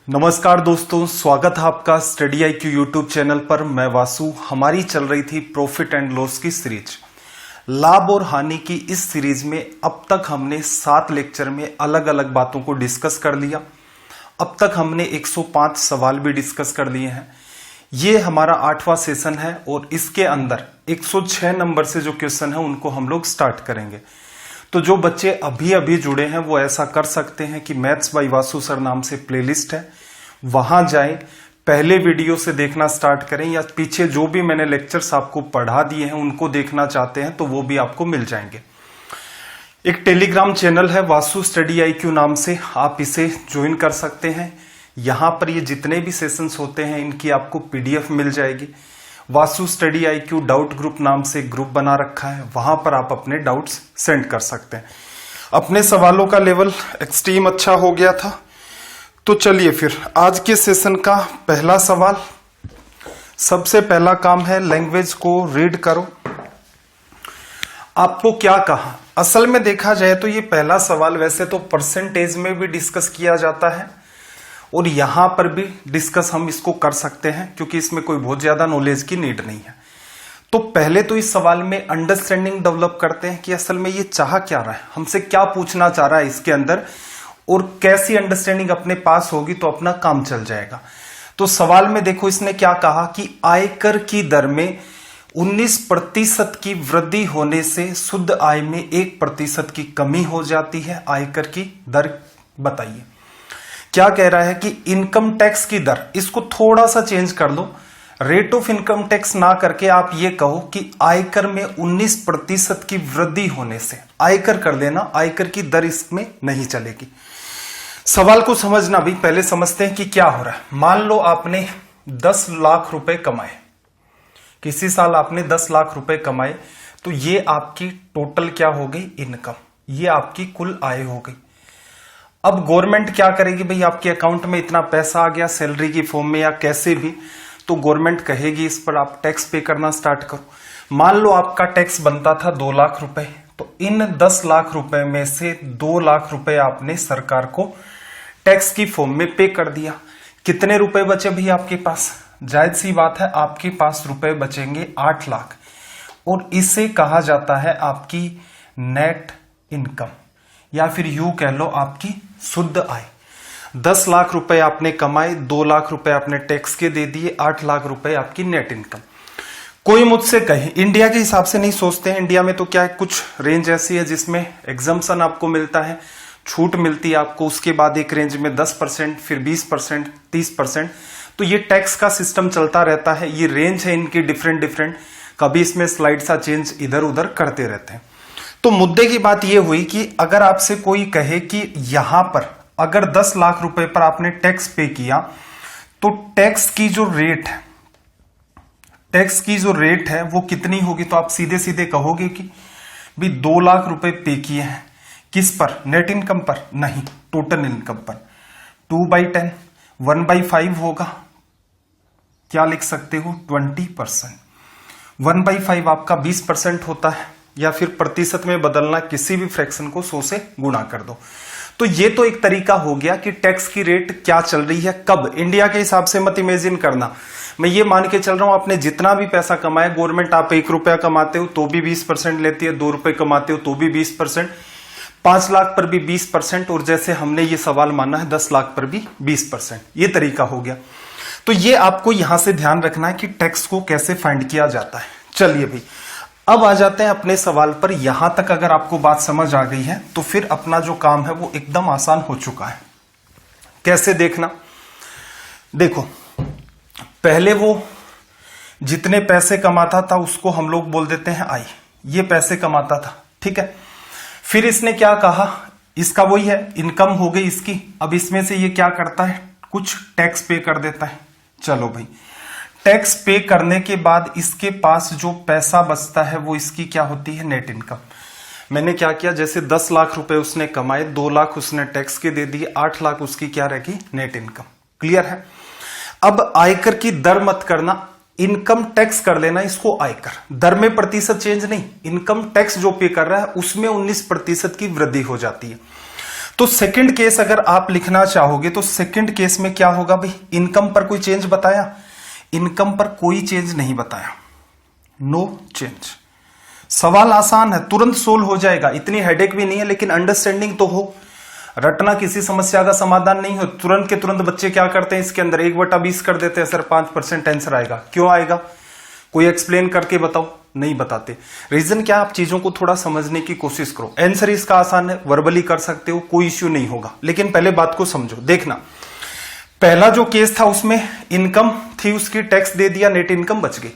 नमस्कार दोस्तों, स्वागत है आपका स्टडी IQ यूट्यूब चैनल पर। मैं वासु। हमारी चल रही थी प्रॉफिट एंड लॉस की सीरीज, लाभ और हानि की। इस सीरीज में अब तक हमने 7 लेक्चर में अलग अलग बातों को डिस्कस कर लिया। अब तक हमने 105 सवाल भी डिस्कस कर लिए हैं। ये हमारा 8वां सेशन है और इसके अंदर 106 नंबर से जो क्वेश्चन है उनको हम लोग स्टार्ट करेंगे। तो जो बच्चे अभी अभी जुड़े हैं वो ऐसा कर सकते हैं कि मैथ्स बाय वासु सर नाम से प्लेलिस्ट है, वहां जाएं, पहले वीडियो से देखना स्टार्ट करें, या पीछे जो भी मैंने लेक्चर्स आपको पढ़ा दिए हैं उनको देखना चाहते हैं तो वो भी आपको मिल जाएंगे। एक टेलीग्राम चैनल है वासु स्टडी IQ नाम से, आप इसे ज्वाइन कर सकते हैं। यहां पर ये जितने भी सेशंस होते हैं इनकी आपको PDF मिल जाएगी। Vasu study IQ doubt group नाम से ग्रुप बना रखा है, वहां पर आप अपने डाउट्स सेंड कर सकते हैं। अपने सवालों का लेवल एक्सट्रीम अच्छा हो गया था, तो चलिए फिर आज के सेशन का पहला सवाल। सबसे पहला काम है लैंग्वेज को रीड करो। आपको क्या कहा? असल में देखा जाए तो ये पहला सवाल वैसे तो परसेंटेज में भी डिस्कस किया जाता है और यहां पर भी डिस्कस हम इसको कर सकते हैं, क्योंकि इसमें कोई बहुत ज्यादा नॉलेज की नीड नहीं है। तो पहले तो इस सवाल में अंडरस्टैंडिंग डेवलप करते हैं कि असल में ये चाह क्या रहा है, हमसे क्या पूछना चाह रहा है इसके अंदर, और कैसी अंडरस्टैंडिंग अपने पास होगी तो अपना काम चल जाएगा। तो सवाल में देखो इसने क्या कहा कि आयकर की दर में 19% की वृद्धि होने से शुद्ध आय में 1% की कमी हो जाती है। आयकर की दर बताइए। क्या कह रहा है कि इनकम टैक्स की दर, इसको थोड़ा सा चेंज कर लो, रेट ऑफ इनकम टैक्स ना करके आप ये कहो कि आयकर में 19% की वृद्धि होने से, आयकर कर देना, आयकर की दर इसमें नहीं चलेगी। सवाल को समझना भी पहले समझते हैं कि क्या हो रहा है। मान लो आपने 10 लाख रुपए कमाए, किसी साल आपने 10 लाख रुपए कमाए, तो ये आपकी टोटल क्या हो गई? इनकम। ये आपकी कुल आय हो गई। अब गवर्नमेंट क्या करेगी? भाई आपके अकाउंट में इतना पैसा आ गया सैलरी की फॉर्म में या कैसे भी, तो गवर्नमेंट कहेगी इस पर आप टैक्स पे करना स्टार्ट करो। मान लो आपका टैक्स बनता था 2 लाख रुपए, तो इन 10 लाख रुपए में से 2 लाख रुपए आपने सरकार को टैक्स की फॉर्म में पे कर दिया। कितने रुपए बचे भाई आपके पास? जायज सी बात है, आपके पास रुपए बचेंगे 8 लाख, और इसे कहा जाता है आपकी नेट इनकम, या फिर यूं कह लो आपकी शुद्ध आय। 10 लाख रुपए आपने कमाए, 2 लाख रुपए आपने टैक्स के दे दिए, 8 लाख रुपए आपकी नेट इनकम। कोई मुझसे कहे, इंडिया के हिसाब से नहीं सोचते हैं, इंडिया में तो क्या है, कुछ रेंज ऐसी है जिसमें एग्जम्पशन आपको मिलता है, छूट मिलती है आपको, उसके बाद एक रेंज में 10%, फिर 20%, 30%। तो ये टैक्स का सिस्टम चलता रहता है। ये रेंज है इनकी डिफरेंट, कभी इसमें स्लाइड सा चेंज इधर उधर करते रहते हैं। तो मुद्दे की बात यह हुई कि अगर आपसे कोई कहे कि यहां पर अगर 10 लाख रुपए पर आपने टैक्स पे किया, तो टैक्स की जो रेट है वो कितनी होगी, तो आप सीधे सीधे कहोगे कि भी 2 लाख रुपए पे किए हैं, किस पर? नेट इनकम पर नहीं, टोटल इनकम पर। 2/10, 1/5 होगा, क्या लिख सकते हो? 20%। 1/5 आपका 20% होता है, या फिर प्रतिशत में बदलना, किसी भी फ्रैक्शन को 100 से गुणा कर दो। तो ये तो एक तरीका हो गया कि टैक्स की रेट क्या चल रही है, कब। इंडिया के हिसाब से मत इमेजिन करना, मैं ये मान के चल रहा हूं आपने जितना भी पैसा कमाया, गवर्नमेंट आप 1 रुपया कमाते हो तो भी 20% लेती है, 2 रुपए कमाते हो तो भी 20%, 5 लाख पर भी 20%, और जैसे हमने ये सवाल माना है 10 लाख पर भी 20%। ये तरीका हो गया। तो ये आपको यहां से ध्यान रखना है कि टैक्स को कैसे फाइंड किया जाता है। चलिए भाई, अब आ जाते हैं अपने सवाल पर। यहां तक अगर आपको बात समझ आ गई है तो फिर अपना जो काम है वो एकदम आसान हो चुका है। कैसे देखना? देखो, पहले वो जितने पैसे कमाता था उसको हम लोग बोल देते हैं आय, ये पैसे कमाता था, ठीक है। फिर इसने क्या कहा, इसका वही है, इनकम हो गई इसकी। अब इसमें से ये क्या करता है, कुछ टैक्स पे कर देता है। चलो भाई, टैक्स पे करने के बाद इसके पास जो पैसा बचता है वो इसकी क्या होती है? Net income. मैंने क्या किया, जैसे 10 लाख रुपए उसने कमाए, 2 लाख उसने टैक्स के दे दिए, 8 लाख उसकी क्या रहेगी? Net income. क्लियर है? अब आयकर की दर मत करना, इनकम टैक्स कर लेना इसको आयकर। दर में प्रतिशत चेंज नहीं, इनकम टैक्स जो पे कर रहा है उसमें 19% की वृद्धि हो जाती है। तो सेकंड केस अगर आप लिखना चाहोगे तो सेकंड केस में क्या होगा भाई, इनकम पर कोई चेंज बताया, इनकम पर कोई चेंज नहीं बताया, नो चेंज। सवाल आसान है, तुरंत सोल्व हो जाएगा, इतनी हेडेक भी नहीं है, लेकिन अंडरस्टैंडिंग तो हो। रटना किसी समस्या का समाधान नहीं हो। तुरंत के तुरंत बच्चे क्या करते हैं, इसके अंदर 1/20 कर देते हैं, सर 5% आंसर आएगा। क्यों आएगा, कोई एक्सप्लेन करके बताओ, नहीं बताते। रीजन क्या, आप चीजों को थोड़ा समझने की कोशिश करो। आंसर इसका आसान है, वर्बली कर सकते हो, कोई इश्यू नहीं होगा, लेकिन पहले बात को समझो। देखना, पहला जो केस था उसमें इनकम थी, उसकी टैक्स दे दिया, नेट इनकम बच गई।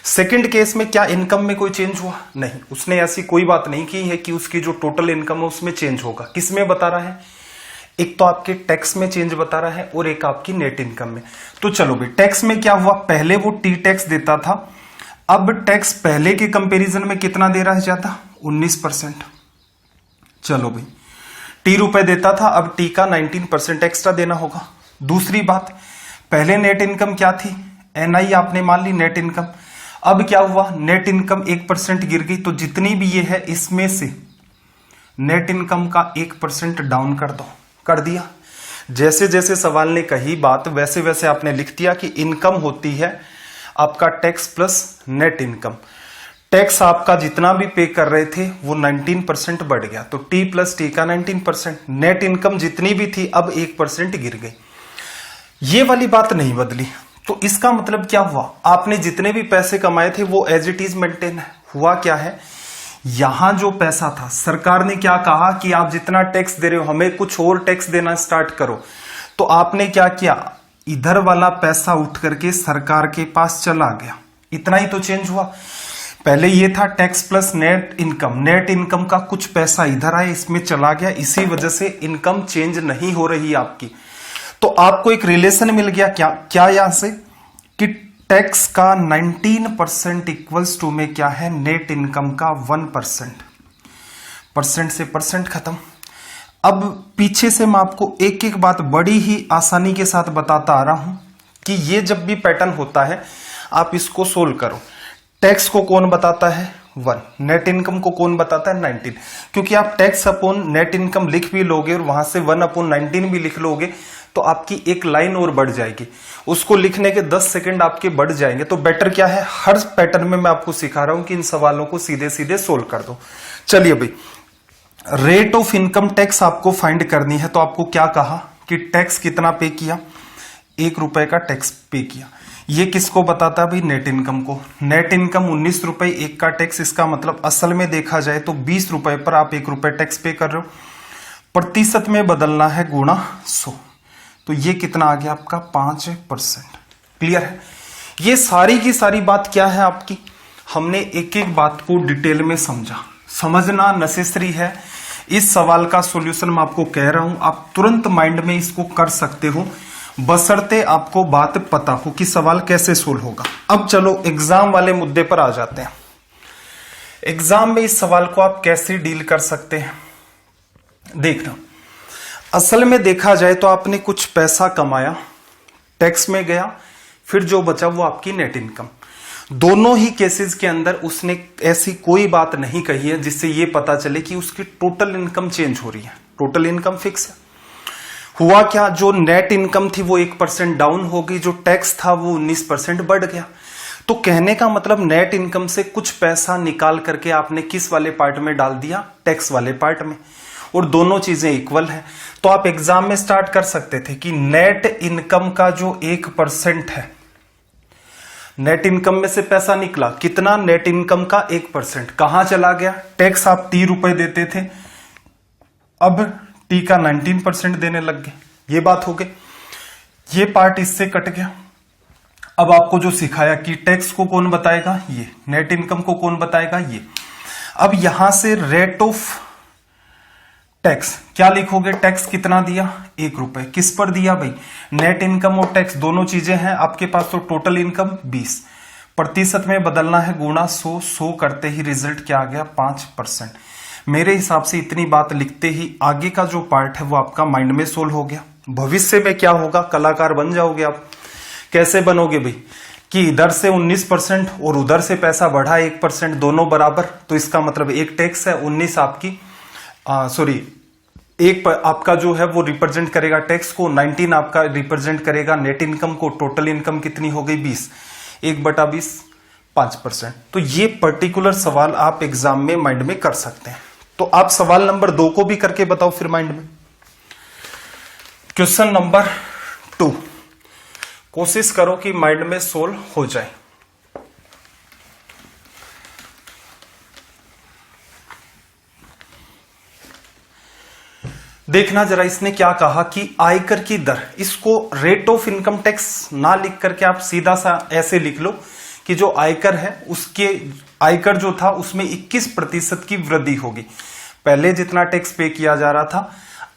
सेकंड केस में क्या इनकम में कोई चेंज हुआ, नहीं, उसने ऐसी कोई बात नहीं की है कि उसकी जो टोटल इनकम है उसमें चेंज होगा। किसमें बता रहा है, एक तो आपके टैक्स में चेंज बता रहा है और एक आपकी नेट इनकम में। तो चलो भाई, टैक्स में क्या हुआ, पहले वो टी टैक्स देता था, अब टैक्स पहले के कंपैरिजन में कितना दे रहा है ज्यादा, 19%। चलो भाई, टी रुपए देता था, अब टी का 19% एक्स्ट्रा देना होगा। दूसरी बात, पहले नेट इनकम क्या थी, एनआई आपने मान ली नेट इनकम, अब क्या हुआ, नेट इनकम 1% गिर गई, तो जितनी भी ये है इसमें से नेट इनकम का 1% डाउन कर दो, कर दिया। जैसे जैसे सवाल ने कही बात वैसे वैसे आपने लिख दिया कि इनकम होती है आपका tax plus net income. Tax आपका जितना भी पे कर रहे थे वो 19% बढ़ गया, तो टी प्लस टी का 19%, नेट इनकम जितनी भी थी अब 1% गिर गई। ये वाली बात नहीं बदली, तो इसका मतलब क्या हुआ, आपने जितने भी पैसे कमाए थे वो एज इट इज मेंटेन है। हुआ क्या है, यहां जो पैसा था सरकार ने क्या कहा कि आप जितना टैक्स दे रहे हो हमें कुछ और टैक्स देना स्टार्ट करो, तो आपने क्या किया, इधर वाला पैसा उठ करके सरकार के पास चला गया। इतना ही तो चेंज हुआ। पहले ये था tax plus net income, net income का कुछ पैसा इधर आया, इसमें चला गया, इसी वजह से इनकम चेंज नहीं हो रही आपकी। तो आपको एक रिलेशन मिल गया, क्या यहां से कि टैक्स का 19% इक्वल्स टू में क्या है, नेट इनकम का 1%। परसेंट से परसेंट खत्म। अब पीछे से मैं आपको एक एक बात बड़ी ही आसानी के साथ बताता आ रहा हूं कि ये जब भी पैटर्न होता है आप इसको सोल्व करो। टैक्स को कौन बताता है, 1, नेट इनकम को कौन बताता है, 19। क्योंकि आप टैक्स अपॉन नेट इनकम लिख भी लोगे और वहां से 1/19 भी लिख लोगे तो आपकी एक लाइन और बढ़ जाएगी, उसको लिखने के 10 सेकंड आपके बढ़ जाएंगे। तो बेटर क्या है, हर पैटर्न में मैं आपको सिखा रहा हूं कि इन सवालों को सीधे सीधे सोल्व कर दो। चलिए भाई, रेट ऑफ इनकम टैक्स आपको फाइंड करनी है, तो आपको क्या कहा कि टैक्स कितना पे किया, 1 रुपए का टैक्स पे किया। ये किसको बताता है भाई, नेट इनकम को। नेट इनकम 19 रुपए, 1 का टैक्स, इसका मतलब असल में देखा जाए तो 20 रुपए पर आप 1 रुपए टैक्स पे कर रहे हो। प्रतिशत में बदलना है गुणा 100, तो ये कितना आ गया आपका 5%। क्लियर है। ये सारी की सारी बात क्या है आपकी, हमने एक एक बात को डिटेल में समझा। समझना नेसेसरी है। इस सवाल का सॉल्यूशन मैं आपको कह रहा हूं, आप तुरंत माइंड में इसको कर सकते हो, बशर्ते आपको बात पता हो कि सवाल कैसे सोल्व होगा। अब चलो एग्जाम वाले मुद्दे पर आ जाते हैं। एग्जाम में इस सवाल को आप कैसे डील कर सकते हैं, देखना। असल में देखा जाए तो आपने कुछ पैसा कमाया, टैक्स में गया, फिर जो बचा वो आपकी नेट इनकम। दोनों ही केसेस के अंदर उसने ऐसी कोई बात नहीं कही है जिससे ये पता चले कि उसकी टोटल इनकम चेंज हो रही है। टोटल इनकम फिक्स है। हुआ क्या, जो नेट इनकम थी वो 1% डाउन हो गई, जो टैक्स था वो 19% बढ़ गया। तो कहने का मतलब नेट इनकम से कुछ पैसा निकाल करके आपने किस वाले पार्ट में डाल दिया, टैक्स वाले पार्ट में, और दोनों चीजें इक्वल है। तो आप एग्जाम में स्टार्ट कर सकते थे कि नेट इनकम का जो 1% है, नेट इनकम में से पैसा निकला कितना, नेट इनकम का 1%, कहां चला गया, टैक्स आप 30 रुपए देते थे, अब टी का 19% देने लग गए। ये बात हो गई, ये पार्ट इससे कट गया। अब आपको जो सिखाया कि टैक्स को कौन बताएगा, ये, नेट इनकम को कौन बताएगा, ये। अब यहां से रेट ऑफ टैक्स क्या लिखोगे, टैक्स कितना दिया, 1 रुपए, किस पर दिया भाई, नेट इनकम और टैक्स दोनों चीजें हैं आपके पास, तो टोटल इनकम 20, प्रतिशत में बदलना है गुणा 100, 100 करते ही रिजल्ट क्या आ गया, 5%। मेरे हिसाब से इतनी बात लिखते ही आगे का जो पार्ट है वो आपका माइंड में सोल्व हो गया। भविष्य में क्या होगा, कलाकार बन जाओगे आप। कैसे बनोगे भाई, कि इधर से 19% और उधर से पैसा बढ़ा 1%, दोनों बराबर, तो इसका मतलब एक टैक्स है 19 आपकी, एक आपका जो है वो रिप्रेजेंट करेगा टैक्स को, 19 आपका रिप्रेजेंट करेगा नेट इनकम को। टोटल इनकम कितनी हो गई 20, 1/20 5%। तो ये पर्टिकुलर सवाल आप एग्जाम में माइंड में कर सकते हैं। तो आप सवाल नंबर 2 को भी करके बताओ फिर माइंड में। क्वेश्चन नंबर 2 कोशिश करो कि माइंड में सोल्व हो जाए। देखना जरा इसने क्या कहा कि आयकर की दर, इसको रेट ऑफ इनकम टैक्स ना लिख करके आप सीधा सा ऐसे लिख लो कि जो आयकर है उसके आयकर जो था उसमें 21% की वृद्धि होगी। पहले जितना टैक्स पे किया जा रहा था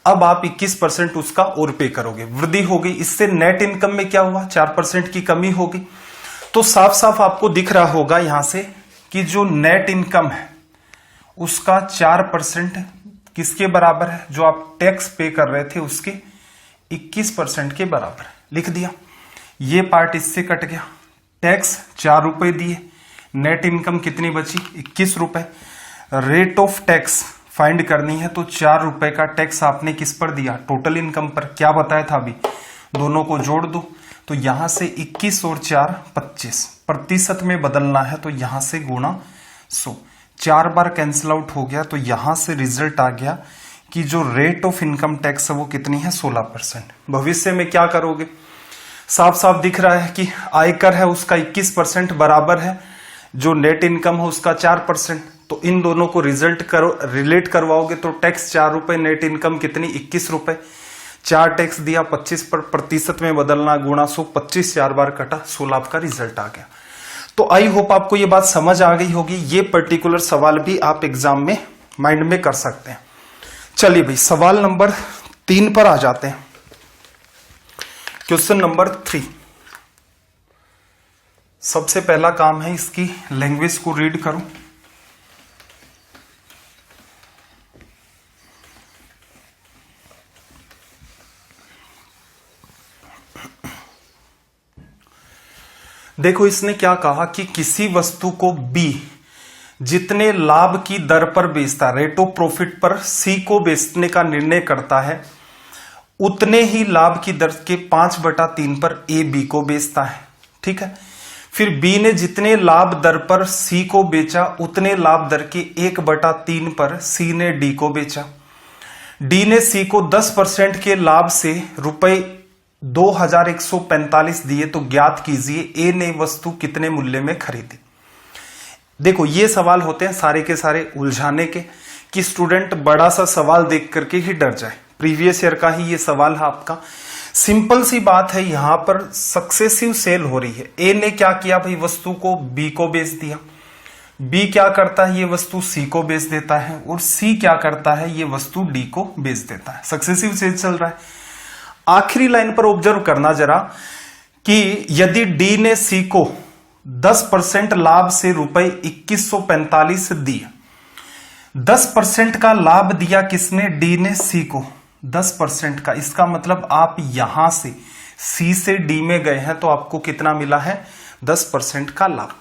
अब आप 21% उसका और पे करोगे, वृद्धि होगी। इससे नेट इनकम में क्या हुआ 4% की कमी होगी। तो साफ साफ आपको दिख रहा होगा यहां से कि जो नेट इनकम है उसका 4% किसके बराबर है, जो आप टैक्स पे कर रहे थे उसके 21% के बराबर है। लिख दिया, ये पार्ट इससे कट गया। टैक्स 4 रुपए दिए, नेट इनकम कितनी बची 21 रुपए। रेट ऑफ टैक्स फाइंड करनी है तो 4 रुपए का टैक्स आपने किस पर दिया, टोटल इनकम पर। क्या बताया था अभी, दोनों को जोड़ दो तो यहां से 21 और 4 25, प्रतिशत में बदलना है तो यहां से गुणा 100, 4 बार कैंसिल आउट हो गया। तो यहां से रिजल्ट आ गया कि जो रेट ऑफ इनकम टैक्स है वो कितनी है 16%। भविष्य में क्या करोगे, साफ साफ दिख रहा है कि आयकर है उसका 21% बराबर है, जो नेट इनकम है उसका 4%। तो इन दोनों को रिलेट करवाओगे तो टैक्स 4 रुपए, नेट इनकम कितनी 21 रुपए। 4 टैक्स दिया 25 पर, प्रतिशत में बदलना गुणा 100, 25 4 बार कटा 16 आपका रिजल्ट आ गया। तो आई होप आपको ये बात समझ आ गई होगी। ये पर्टिकुलर सवाल भी आप एग्जाम में माइंड में कर सकते हैं। चलिए भाई सवाल नंबर 3 पर आ जाते हैं। क्वेश्चन नंबर 3, सबसे पहला काम है इसकी लैंग्वेज को रीड करो। देखो इसने क्या कहा कि किसी वस्तु को बी जितने लाभ की दर पर बेचता, रेट ऑफ प्रॉफिट पर सी को बेचने का निर्णय करता है, उतने ही लाभ की दर के 5/3 पर ए बी को बेचता है। ठीक है, फिर बी ने जितने लाभ दर पर सी को बेचा उतने लाभ दर के 1/3 पर सी ने डी को बेचा। डी ने सी को 10% के लाभ से रुपए 2145 दिए, तो ज्ञात कीजिए ए ने वस्तु कितने मूल्य में खरीदी। देखो ये सवाल होते हैं सारे के सारे उलझाने के, कि स्टूडेंट बड़ा सा सवाल देख करके ही डर जाए। प्रीवियस ईयर का ही ये सवाल है आपका। सिंपल सी बात है, यहां पर सक्सेसिव सेल हो रही है। ए ने क्या किया भाई, वस्तु को बी को बेच दिया। बी क्या करता है, ये वस्तु सी को बेच देता है, और सी क्या करता है, ये वस्तु डी को बेच देता है। सक्सेसिव सेल चल रहा है। आखिरी लाइन पर ऑब्जर्व करना जरा कि यदि डी ने सी को 10% लाभ से रुपए 2145 दिए, 10% का लाभ दिया किसने, डी ने सी को 10% का। इसका मतलब आप यहां से सी से डी में गए हैं तो आपको कितना मिला है 10% का लाभ।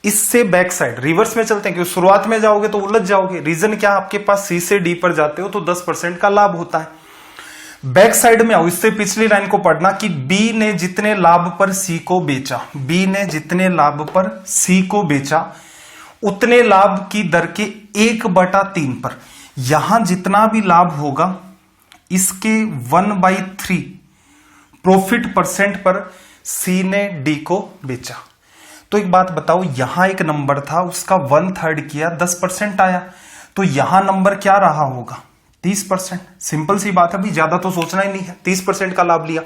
इससे बैक साइड रिवर्स में चलते हैं, क्योंकि शुरुआत में जाओगे तो उलझ जाओगे। रीजन क्या, आपके पास सी से डी पर जाते हो तो 10% का लाभ होता है। बैक साइड में आओ, इससे पिछली लाइन को पढ़ना कि बी ने जितने लाभ पर सी को बेचा, बी ने जितने लाभ पर सी को बेचा उतने लाभ की दर के 1/3 पर, यहां जितना भी लाभ होगा इसके 1/3 प्रॉफिट परसेंट पर सी ने डी को बेचा। तो एक बात बताओ, यहां एक नंबर था उसका 1/3 किया 10% आया, तो यहां नंबर क्या रहा होगा 30%। सिंपल सी बात है भाई, ज्यादा तो सोचना ही नहीं है, 30% का लाभ लिया।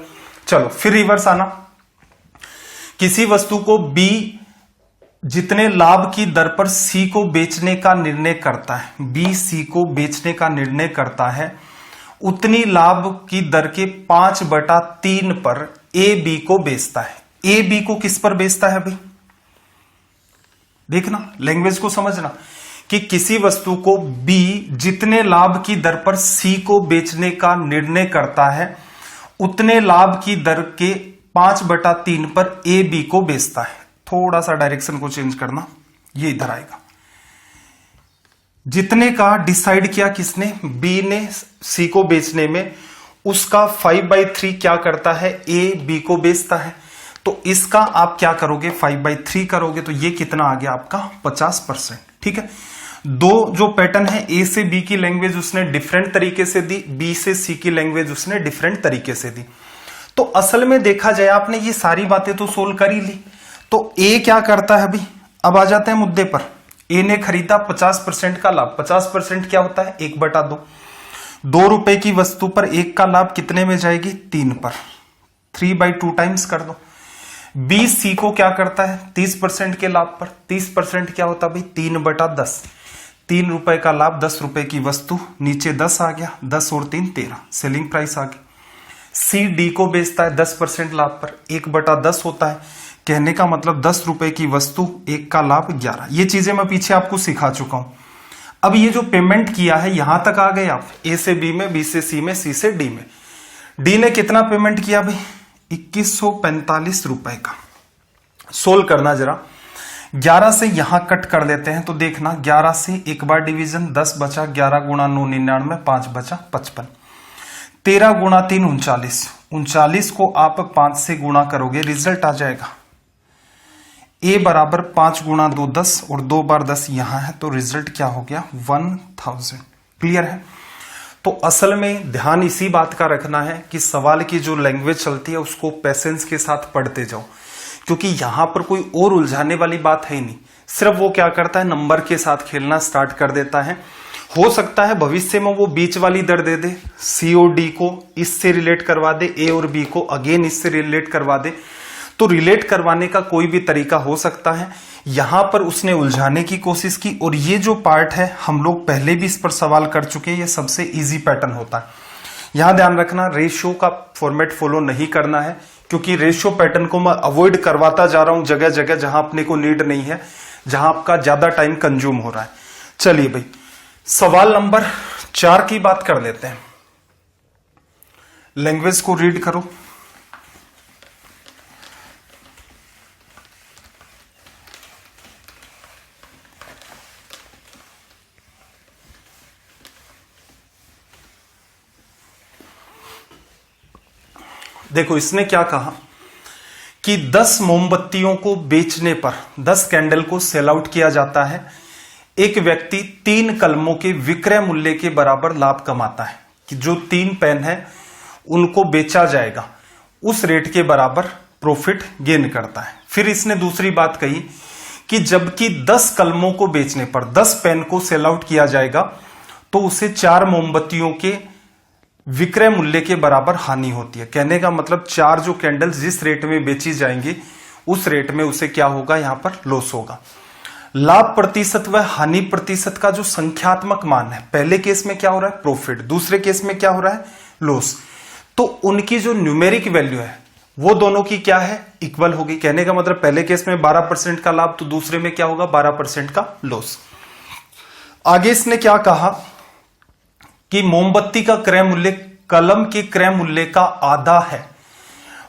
चलो फिर रिवर्स आना, किसी वस्तु को बी जितने लाभ की दर पर सी को बेचने का निर्णय करता है, बी सी को बेचने का निर्णय करता है, उतनी लाभ की दर के 5/3 पर ए बी को बेचता है। ए बी को किस पर बेचता है भाई, देखना लैंग्वेज को समझना कि किसी वस्तु को बी जितने लाभ की दर पर सी को बेचने का निर्णय करता है, उतने लाभ की दर के 5/3 पर ए बी को बेचता है। थोड़ा सा डायरेक्शन को चेंज करना, ये इधर आएगा। जितने का डिसाइड किया किसने, बी ने सी को बेचने में, उसका 5/3 क्या करता है, ए बी को बेचता है। तो इसका आप क्या करोगे, 5/3 करोगे, तो ये कितना आ गया आपका 50%। ठीक है, दो जो पैटर्न है, ए से बी की लैंग्वेज उसने डिफरेंट तरीके से दी, बी से सी की लैंग्वेज उसने डिफरेंट तरीके से दी। तो असल में देखा जाए आपने ये सारी बातें तो सोल्व कर ही ली। तो ए क्या करता है अभी, अब आ जाते हैं मुद्दे पर। ए ने खरीदा 50% का लाभ, 50% क्या होता है 1/2। 2 रुपए की वस्तु पर 1 का लाभ कितने में जाएगी, 3 पर, 3/2 टाइम्स कर दो। बी सी को क्या करता है 30% के लाभ पर, 30% क्या होता है भाई 3/10। 3 रुपए का लाभ, 10 रुपए की वस्तु, नीचे 10 आ गया, 10 और 3 13, सेलिंग प्राइस आ गई। सी डी को बेचता है 10% लाभ पर, 1/10 होता है, कहने का मतलब 10 रुपए की वस्तु, 1 का लाभ 11। ये चीजें मैं पीछे आपको सिखा चुका हूं। अब ये जो पेमेंट किया है यहां तक आ गए आप, ए से बी में, बी से सी में, सी से डी में। डी ने कितना पेमेंट किया भाई 2145 रुपए का। सोल्व करना जरा, 11 से यहां कट कर देते हैं तो देखना 11 से एक बार डिवीजन, 10 बचा, 11 गुणा 9 99, 5 बचा 55, 13 गुणा 3 39, 39 को आप 5 से गुणा करोगे, रिजल्ट आ जाएगा ए बराबर 5 गुणा 2 10 और 2 बार 10 यहां है, तो रिजल्ट क्या हो गया 1000। क्लियर है। तो असल में ध्यान इसी बात का रखना है कि सवाल की जो लैंग्वेज चलती है उसको पेशेंस के साथ पढ़ते जाओ, क्योंकि यहां पर कोई और उलझाने वाली बात है ही नहीं। सिर्फ वो क्या करता है, नंबर के साथ खेलना स्टार्ट कर देता है। हो सकता है भविष्य में वो बीच वाली दर दे दे, सी और डी को इससे रिलेट करवा दे, ए और बी को अगेन इससे रिलेट करवा दे। तो रिलेट करवाने का कोई भी तरीका हो सकता है। यहां पर उसने उलझाने की कोशिश की, और ये जो पार्ट है हम लोग पहले भी इस पर सवाल कर चुके हैं, ये सबसे इजी पैटर्न होता है। यहां ध्यान रखना, रेशियो का फॉर्मेट फॉलो नहीं करना है, क्योंकि रेशियो पैटर्न को मैं अवॉइड करवाता जा रहा हूं जगह जगह जहां अपने को नीड नहीं है, जहां आपका ज्यादा टाइम कंज्यूम हो रहा है। चलिए भाई, सवाल नंबर 4 की बात कर लेते हैं। लैंग्वेज को रीड करो। देखो इसने क्या कहा कि 10 मोमबत्तियों को बेचने पर, 10 कैंडल को सेल आउट किया जाता है। एक व्यक्ति 3 कलमों के विक्रय मूल्य के बराबर लाभ कमाता है, कि जो 3 पेन है उनको बेचा जाएगा उस रेट के बराबर प्रॉफिट गेन करता है। फिर इसने दूसरी बात कही कि जबकि 10 कलमों को बेचने पर, 10 पेन को सेल आउट किया जाएगा, तो उसे 4 मोमबत्तियों के विक्रय मूल्य के बराबर हानि होती है। कहने का मतलब 4 जो कैंडल्स जिस रेट में बेची जाएंगी उस रेट में उसे क्या होगा, यहां पर लॉस होगा। लाभ प्रतिशत व हानि प्रतिशत का जो संख्यात्मक मान है, पहले केस में क्या हो रहा है प्रॉफिट, दूसरे केस में क्या हो रहा है लॉस, तो उनकी जो न्यूमेरिक वैल्यू है वो दोनों की क्या है इक्वल होगी। कहने का मतलब पहले केस में 12% का लाभ, तो दूसरे में क्या होगा 12% का लॉस। आगे इसने क्या कहा कि मोमबत्ती का क्रय मूल्य कलम के क्रय मूल्य का आधा है।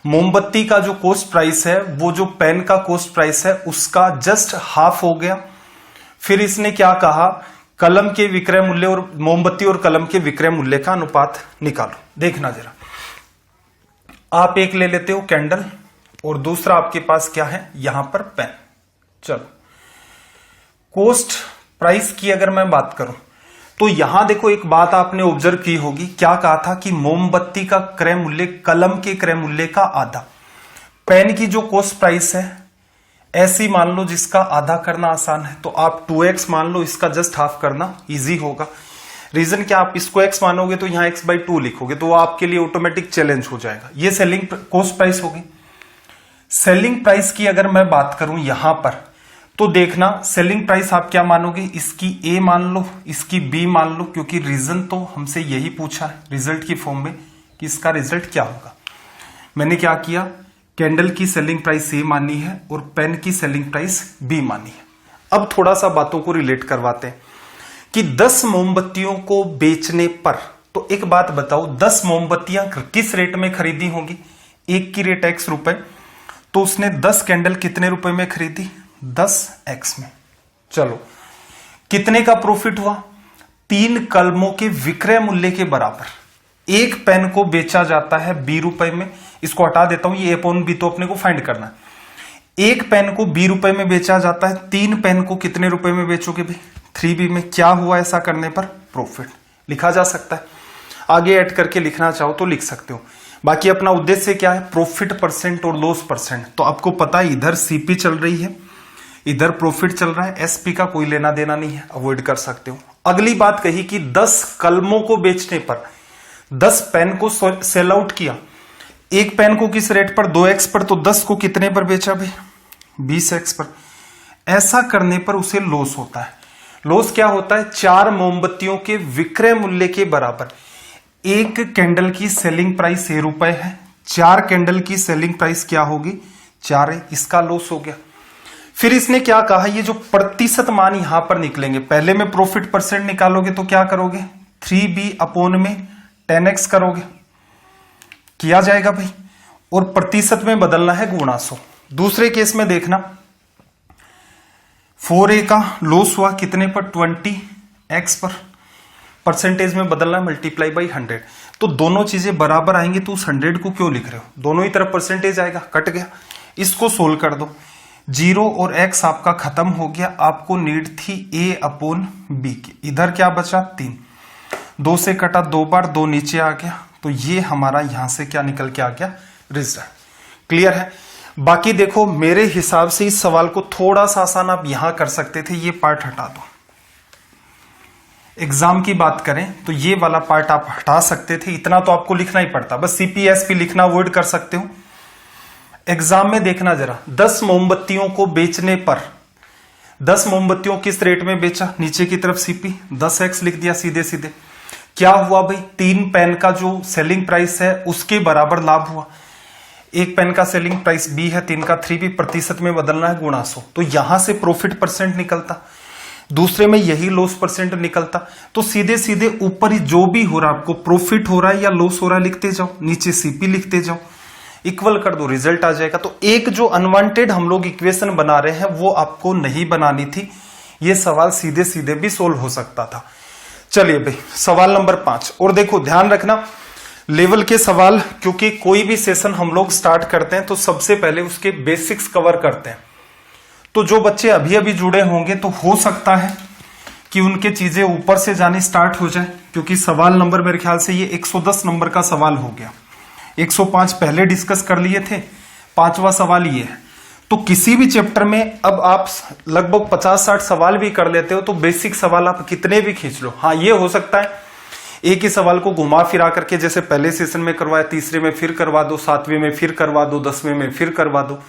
मोमबत्ती का जो कॉस्ट प्राइस है वो जो पेन का कॉस्ट प्राइस है उसका जस्ट हाफ हो गया। फिर इसने क्या कहा, कलम के विक्रय मूल्य और मोमबत्ती और कलम के विक्रय मूल्य का अनुपात निकालो। देखना जरा, आप एक ले लेते हो कैंडल और दूसरा आपके पास क्या है यहां पर पेन। चलो, कॉस्ट प्राइस की अगर मैं बात करूं तो यहां देखो एक बात आपने ऑब्जर्व की होगी, क्या कहा था कि मोमबत्ती का क्रय मूल्य कलम के क्रय मूल्य का आधा। पेन की जो कॉस्ट प्राइस है ऐसी मान लो जिसका आधा करना आसान है, तो आप 2x मान लो, इसका जस्ट हाफ करना इजी होगा। रीजन क्या, आप इसको x मानोगे तो यहां x/2 लिखोगे, तो वो आपके लिए ऑटोमेटिक चैलेंज हो जाएगा। ये सेलिंग कॉस्ट प्राइस होगी। सेलिंग प्राइस की अगर मैं बात करूं यहां पर, तो देखना सेलिंग प्राइस आप क्या मानोगे, इसकी ए मान लो, इसकी बी मान लो, क्योंकि रीजन तो हमसे यही पूछा है रिजल्ट की फॉर्म में कि इसका रिजल्ट क्या होगा। मैंने क्या किया, कैंडल की सेलिंग प्राइस ए मानी है और पेन की सेलिंग प्राइस बी मानी है। अब थोड़ा सा बातों को रिलेट करवाते हैं कि 10 मोमबत्तियों को बेचने पर, तो एक बात बताओ 10 मोमबत्तियां किस रेट में खरीदी होंगी, एक की रेट x रुपए, तो उसने 10 कैंडल कितने रुपए में खरीदी 10x में। चलो, कितने का प्रॉफिट हुआ? 3 कलमों के विक्रय मूल्य के बराबर। एक पेन को बेचा जाता है 20 रुपए में, इसको हटा देता हूं, ये अपॉन बी तो अपने को फाइंड करना है। एक पेन को 20 रुपए में बेचा जाता है, 3 पेन को कितने रुपए में बेचोगे भाई? 3B में। क्या हुआ ऐसा करने पर? प्रॉफिट। लिखा जा सकता है, आगे ऐड करके लिखना चाहो तो लिख सकते हो। बाकी अपना उद्देश्य क्या है? प्रॉफिट परसेंट और लॉस परसेंट। तो आपको पता है इधर सीपी चल रही है, इधर प्रॉफिट चल रहा है, एसपी का कोई लेना देना नहीं है, अवॉइड कर सकते हो। अगली बात कही कि 10 कलमों को बेचने पर, 10 पेन को सेल आउट किया, एक पेन को किस रेट पर? 2x पर, तो 10 को कितने पर बेचा भाई? 20x पर। ऐसा करने पर उसे लॉस होता है। लॉस क्या होता है? 4 मोमबत्तियों के विक्रय मूल्य के बराबर। एक कैंडल की सेलिंग प्राइस 6 रुपए है, 4 कैंडल की सेलिंग प्राइस क्या होगी? 4 है, इसका लॉस हो गया। फिर इसने क्या कहा? ये जो प्रतिशत मान यहां पर निकलेंगे, पहले में प्रॉफिट परसेंट निकालोगे तो क्या करोगे? 3B अपॉन में 10x करोगे, किया जाएगा भाई, और प्रतिशत में बदलना है गुणा 100। दूसरे केस में देखना, 4A का लॉस हुआ कितने पर? 20x पर, परसेंटेज में बदलना है मल्टीप्लाई बाई 100। तो दोनों चीजें बराबर आएंगी, तो उस 100 को क्यों लिख रहे हो? दोनों ही तरफ परसेंटेज आएगा, कट गया। इसको सोल्व कर दो, 0 और x आपका खत्म हो गया। आपको नीड थी a अपॉन b की, इधर क्या बचा? 3, 2 से कटा 2 बार, 2 नीचे आ गया, तो ये हमारा यहां से क्या निकल के आ गया? रिजल्ट। क्लियर है? बाकी देखो, मेरे हिसाब से इस सवाल को थोड़ा सा आसान आप यहां कर सकते थे, ये पार्ट हटा दो। एग्जाम की बात करें तो ये वाला पार्ट आप हटा सकते थे, इतना तो आपको लिखना ही पड़ता, बस CPSP लिखना अवॉइड कर सकते हो। एग्जाम में देखना जरा, 10 मोमबत्तियों को बेचने पर, 10 मोमबत्तियों किस रेट में बेचा? नीचे की तरफ CP 10x लिख दिया सीधे सीधे। क्या हुआ भाई? 3 पेन का जो सेलिंग प्राइस है उसके बराबर लाभ हुआ। एक पेन का सेलिंग प्राइस B है, 3 का 3B, प्रतिशत में बदलना है गुणा 100। तो यहां से प्रॉफिट परसेंट निकलता, दूसरे में यही लॉस परसेंट निकलता। तो सीधे सीधे ऊपर ही जो भी हो रहा है, आपको प्रॉफिट हो रहा है या लॉस हो रहा है लिखते जाओ, नीचे CP लिखते जाओ, इक्वल कर दो, रिजल्ट आ जाएगा। तो एक जो अनवांटेड हम लोग इक्वेशन बना रहे हैं वो आपको नहीं बनानी थी, ये सवाल सीधे सीधे भी सोल्व हो सकता था। चलिए भाई, सवाल नंबर 5। और देखो ध्यान रखना, लेवल के सवाल, क्योंकि कोई भी सेशन हम लोग स्टार्ट करते हैं तो सबसे पहले उसके बेसिक्स कवर करते हैं। तो जो बच्चे अभी अभी जुड़े होंगे तो हो सकता है कि उनके चीजें ऊपर से जानी स्टार्ट हो जाए, क्योंकि सवाल नंबर मेरे ख्याल से ये 110 नंबर का सवाल हो गया। 105 पहले डिस्कस कर लिए थे, 5वां सवाल ये है। तो किसी भी चैप्टर में अब आप लगभग 50-60 सवाल भी कर लेते हो, तो बेसिक सवाल आप कितने भी खींच लो। हाँ, ये हो सकता है एक ही सवाल को घुमा फिरा करके, जैसे पहले सेशन में करवाया, तीसरे में फिर करवा दो, 7वें में फिर करवा दो, 10वें में फिर करवा दो,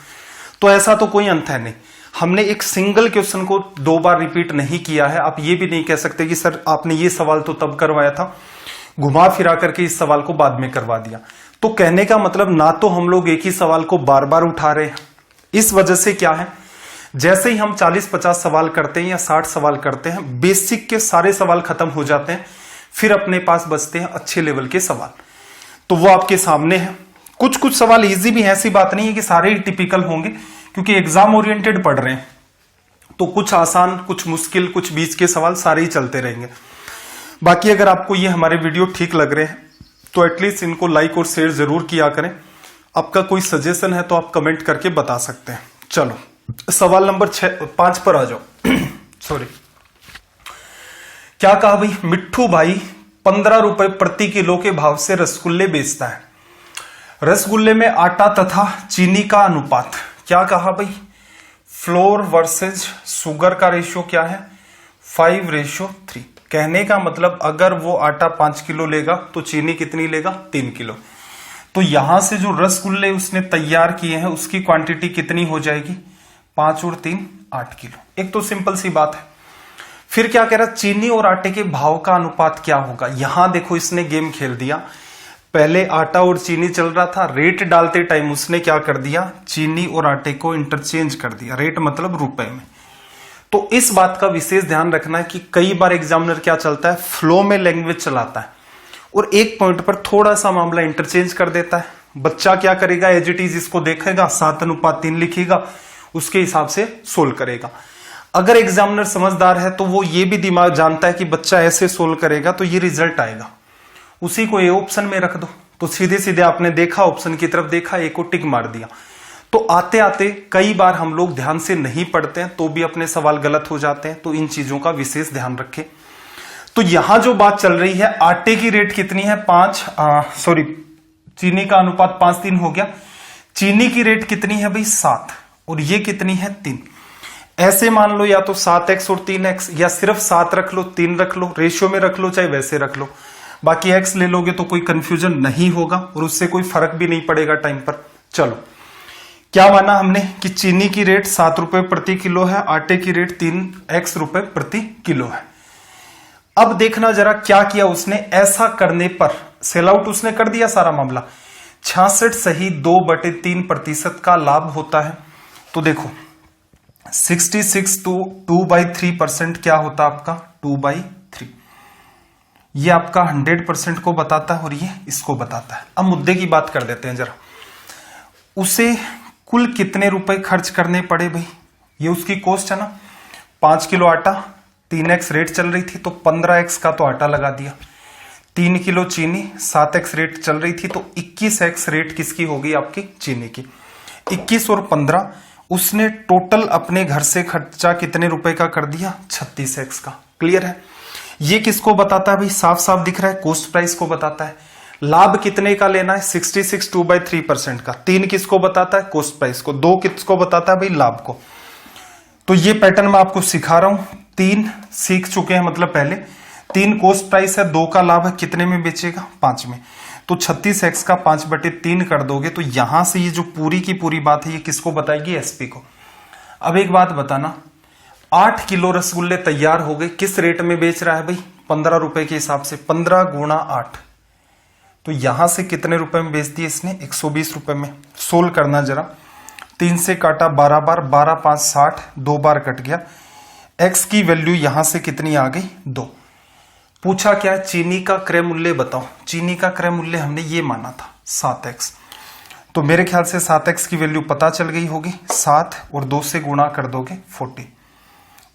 तो ऐसा तो कोई अंत है नहीं। हमने एक सिंगल क्वेश्चन को 2 बार रिपीट नहीं किया है। आप ये भी नहीं कह सकते कि सर आपने ये सवाल तो तब करवाया था, घुमा फिरा करके इस सवाल को बाद में करवा दिया। तो कहने का मतलब, ना तो हम लोग एक ही सवाल को बार बार उठा रहे हैं। इस वजह से क्या है, जैसे ही हम 40-50 सवाल करते हैं या 60 सवाल करते हैं, बेसिक के सारे सवाल खत्म हो जाते हैं, फिर अपने पास बचते हैं अच्छे लेवल के सवाल। तो वो आपके सामने है। कुछ कुछ सवाल इजी भी है, ऐसी बात नहीं है कि सारे ही टिपिकल होंगे, क्योंकि एग्जाम ओरिएंटेड पढ़ रहे हैं, तो कुछ आसान, कुछ मुश्किल, कुछ बीच के सवाल सारे ही चलते रहेंगे। बाकी अगर आपको ये हमारे वीडियो ठीक लग रहे हैं तो एटलीस्ट इनको लाइक और शेयर जरूर किया करें। आपका कोई सजेशन है तो आप कमेंट करके बता सकते हैं। चलो सवाल नंबर 5 पर आ जाओ। सॉरी, क्या कहा भाई? मिट्ठू भाई 15 रुपए प्रति किलो के भाव से रसगुल्ले बेचता है। रसगुल्ले में आटा तथा चीनी का अनुपात, क्या कहा भाई? फ्लोर वर्सेज शुगर का रेशियो क्या है? 5:3। कहने का मतलब अगर वो आटा 5 किलो लेगा तो चीनी कितनी लेगा? 3 किलो। तो यहां से जो रसगुल्ले उसने तैयार किए हैं उसकी क्वांटिटी कितनी हो जाएगी? 5 और 3 8 किलो। एक तो सिंपल सी बात है। फिर क्या कह रहा, चीनी और आटे के भाव का अनुपात क्या होगा? यहां देखो इसने गेम खेल दिया, पहले आटा और चीनी चल रहा था, रेट डालते टाइम उसने क्या कर दिया? चीनी और आटे को इंटरचेंज कर दिया। रेट मतलब रुपए में। तो इस बात का विशेष ध्यान रखना है कि कई बार एग्जामिनर क्या चलता है, फ्लो में लैंग्वेज चलाता है और एक पॉइंट पर थोड़ा सा मामला इंटरचेंज कर देता है। बच्चा क्या करेगा, एज इट इज इसको देखेगा, 7:3 लिखेगा, उसके हिसाब से सोल्व करेगा। अगर एग्जामिनर समझदार है तो वो ये भी दिमाग जानता है कि बच्चा ऐसे सोल्व करेगा तो ये रिजल्ट आएगा, उसी को ए ऑप्शन में रख दो। तो सीधे सीधे आपने देखा, ऑप्शन की तरफ देखा, ए को टिक मार दिया। तो आते आते कई बार हम लोग ध्यान से नहीं पढ़ते हैं तो भी अपने सवाल गलत हो जाते हैं, तो इन चीजों का विशेष ध्यान रखें। तो यहां जो बात चल रही है, आटे की रेट कितनी है, चीनी का अनुपात 5:3 हो गया। चीनी की रेट कितनी है भाई 7, और ये कितनी है 3। ऐसे मान लो या तो 7x और 3x, या सिर्फ 7 रख लो 3 रख लो, रेशियो में रख लो चाहे वैसे रख लो, बाकी x ले लोगे तो कोई कंफ्यूजन नहीं होगा और उससे कोई फर्क भी नहीं पड़ेगा टाइम पर। चलो क्या माना हमने कि चीनी की रेट 7 रुपए प्रति किलो है, आटे की रेट 3x रुपए प्रति किलो है। अब देखना जरा क्या किया उसने, ऐसा करने पर सेल आउट उसने कर दिया सारा मामला। 66 सही 2/3% का लाभ होता है। तो देखो 66 to 2/3% क्या होता है आपका 2/3। ये आपका 100% को बताता है और ये इसको बताता है। अब मुद्दे की बात कर देते हैं जरा, उसे कुल कितने रुपए खर्च करने पड़े भाई, ये उसकी कॉस्ट है ना। 5 किलो आटा 3x रेट चल रही थी तो 15x का तो आटा लगा दिया। 3 किलो चीनी 7x रेट चल रही थी तो 21x रेट किसकी होगी आपकी चीनी की। 21 और 15 उसने टोटल अपने घर से खर्चा कितने रुपए का कर दिया 36x का। क्लियर है। ये किसको बताता है भाई, साफ साफ दिख रहा है, कॉस्ट प्राइस को बताता है। लाभ कितने का लेना है 66 2/3% का। 3 किसको बताता है कॉस्ट प्राइस को, 2 किसको बताता है भाई लाभ को। तो ये पैटर्न मैं आपको सिखा रहा हूं। 3 सीख चुके हैं मतलब पहले, 3 कॉस्ट प्राइस है, 2 का लाभ है, कितने में बेचेगा 5 में। तो 36x का 5/3 कर दोगे तो यहां से ये जो पूरी की पूरी बात है ये किसको बताएगी एसपी को। अब एक बात बताना, 8 किलो रसगुल्ले तैयार हो गए, किस रेट में बेच रहा है भाई 15 रुपए के हिसाब से, 15 गुणा 8 तो यहां से कितने रुपए में बेच दिए इसने 120 रुपए में। सोल्व करना जरा, 3 से काटा 12 बार, 12 5 60, 2 बार कट गया। x की वैल्यू यहां से कितनी आ गई 2। पूछा क्या चीनी का क्रय मूल्य बताओ, चीनी का क्रय मूल्य हमने ये माना था 7x, तो मेरे ख्याल से 7x की वैल्यू पता चल गई होगी। 7 और 2 से गुणा कर दोगे 40,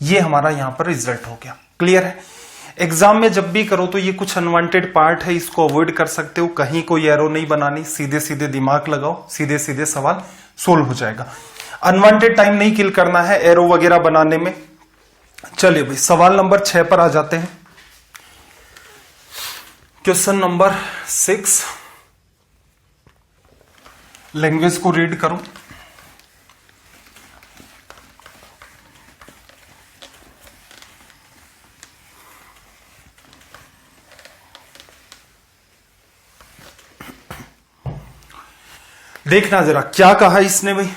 ये हमारा यहां पर रिजल्ट हो गया। क्लियर है। एग्जाम में जब भी करो तो ये कुछ अनवांटेड पार्ट है, इसको अवॉइड कर सकते हो, कहीं कोई एरो नहीं बनानी, सीधे सीधे दिमाग लगाओ, सीधे सीधे सवाल सोल्व हो जाएगा। अनवांटेड टाइम नहीं किल करना है एरो वगैरह बनाने में। चलिए भाई सवाल नंबर 6 पर आ जाते हैं। क्वेश्चन नंबर 6, लैंग्वेज को रीड करो। देखना जरा क्या कहा इसने भाई,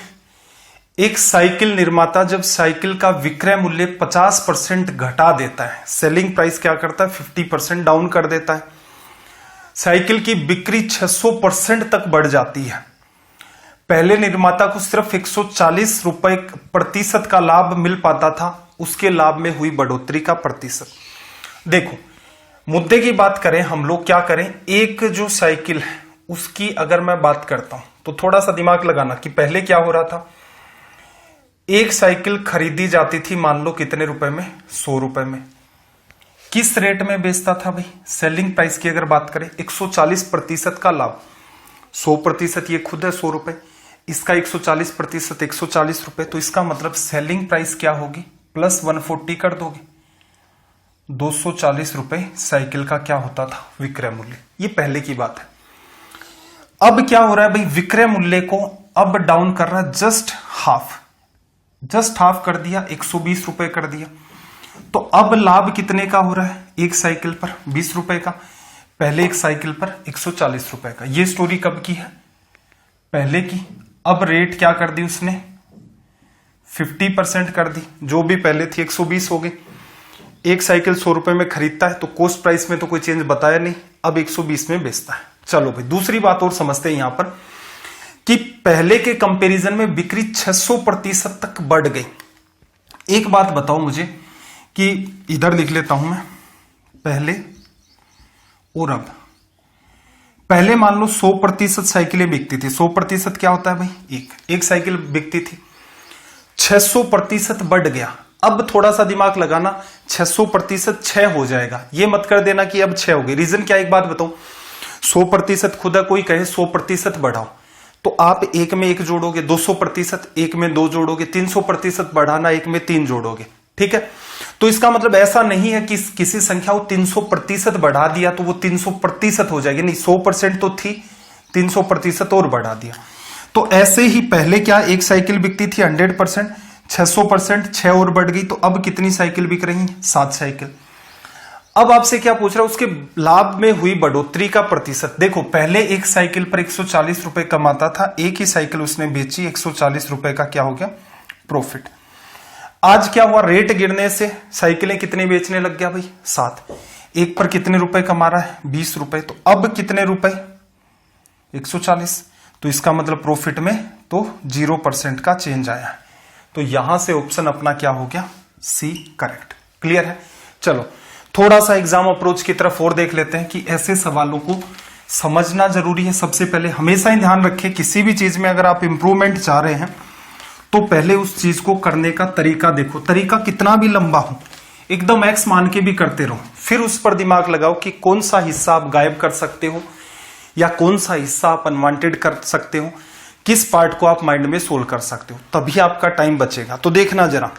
एक साइकिल निर्माता जब साइकिल का विक्रय मूल्य 50% घटा देता है, सेलिंग प्राइस क्या करता है 50% डाउन कर देता है, साइकिल की बिक्री 600% तक बढ़ जाती है। पहले निर्माता को सिर्फ 140 रुपए प्रतिशत का लाभ मिल पाता था, उसके लाभ में हुई बढ़ोतरी का प्रतिशत। देखो मुद्दे की बात करें हम लोग, क्या करें, एक जो साइकिल है उसकी अगर मैं बात करता हूं तो थोड़ा सा दिमाग लगाना कि पहले क्या हो रहा था। एक साइकिल खरीदी जाती थी मान लो कितने रुपए में 100 रुपए में, किस रेट में बेचता था भाई, सेलिंग प्राइस की अगर बात करें 140% का लाभ, 100% ये खुद है 100 रुपए, इसका 140% 140 रुपए, तो इसका मतलब सेलिंग प्राइस क्या होगी प्लस 140 कर दोगे, 240 रुपए साइकिल का क्या होता था विक्रय मूल्य। ये पहले की बात है। अब क्या हो रहा है भाई, विक्रय मूल्य को अब डाउन कर रहा है, जस्ट हाफ कर दिया, 120 रुपए कर दिया। तो अब लाभ कितने का हो रहा है, एक साइकिल पर 20 रुपए का, पहले एक साइकिल पर 140 रुपए का। ये स्टोरी कब की है, पहले की। अब रेट क्या कर दी उसने 50% कर दी, जो भी पहले थी 120 हो गई। एक साइकिल 100 रुपए में खरीदता है तो कॉस्ट प्राइस में तो कोई चेंज बताया नहीं, अब 120 में बेचता है। चलो भाई दूसरी बात और समझते हैं यहां पर कि पहले के कंपैरिजन में बिक्री 600% तक बढ़ गई। एक बात बताओ मुझे कि इधर लिख लेता हूं मैं पहले और अब। पहले मान लो 100% साइकिलें बिकती थी, 100% क्या होता है भाई, एक साइकिल बिकती थी, 600% बढ़ गया। अब थोड़ा सा दिमाग लगाना, 600% 6 हो जाएगा, ये मत कर देना कि अब 6 हो गई। रीजन क्या, एक बात बताऊं, 100% खुदा कोई कहे 100% बढ़ाओ, तो आप एक में एक जोड़ोगे, 200% एक में 2 जोड़ोगे, 300% बढ़ाना एक में 3 जोड़ोगे, ठीक है। तो इसका मतलब ऐसा नहीं है कि किसी संख्या को 300% बढ़ा दिया तो वो 300% हो जाएगी, नहीं, 100% तो थी, 300% और बढ़ा दिया। तो ऐसे ही पहले क्या एक साइकिल बिकती थी 100%, 600%, 6 और बढ़ गई, तो अब कितनी साइकिल बिक रही है, 7 साइकिल। अब आपसे क्या पूछ रहा है, उसके लाभ में हुई बढ़ोतरी का प्रतिशत। देखो पहले एक साइकिल पर 140 रुपए कमाता था, एक ही साइकिल उसने बेची, 140 रुपए का क्या हो गया, प्रॉफिट। आज क्या हुआ, रेट गिरने से साइकिलें कितनी बेचने लग गया भाई, 7। एक पर कितने रुपए कमा रहा है, 20 रुपए, तो अब कितने रुपए, 140। तो इसका मतलब प्रॉफिट में तो 0% का चेंज आया है। तो यहां से ऑप्शन अपना क्या हो गया, सी करेक्ट। क्लियर है। चलो थोड़ा सा एग्जाम अप्रोच की तरफ और देख लेते हैं कि ऐसे सवालों को समझना जरूरी है। सबसे पहले हमेशा ही ध्यान रखें, किसी भी चीज में अगर आप इंप्रूवमेंट चाह रहे हैं तो पहले उस चीज को करने का तरीका देखो। तरीका कितना भी लंबा हो, एकदम एक्स मान के भी करते रहो, फिर उस पर दिमाग लगाओ कि कौन सा हिस्सा आप गायब कर सकते हो या कौन सा हिस्सा आप अनवांटेड कर सकते हो, किस पार्ट को आप माइंड में सोल्व कर सकते हो, तभी आपका टाइम बचेगा। तो देखना जरा,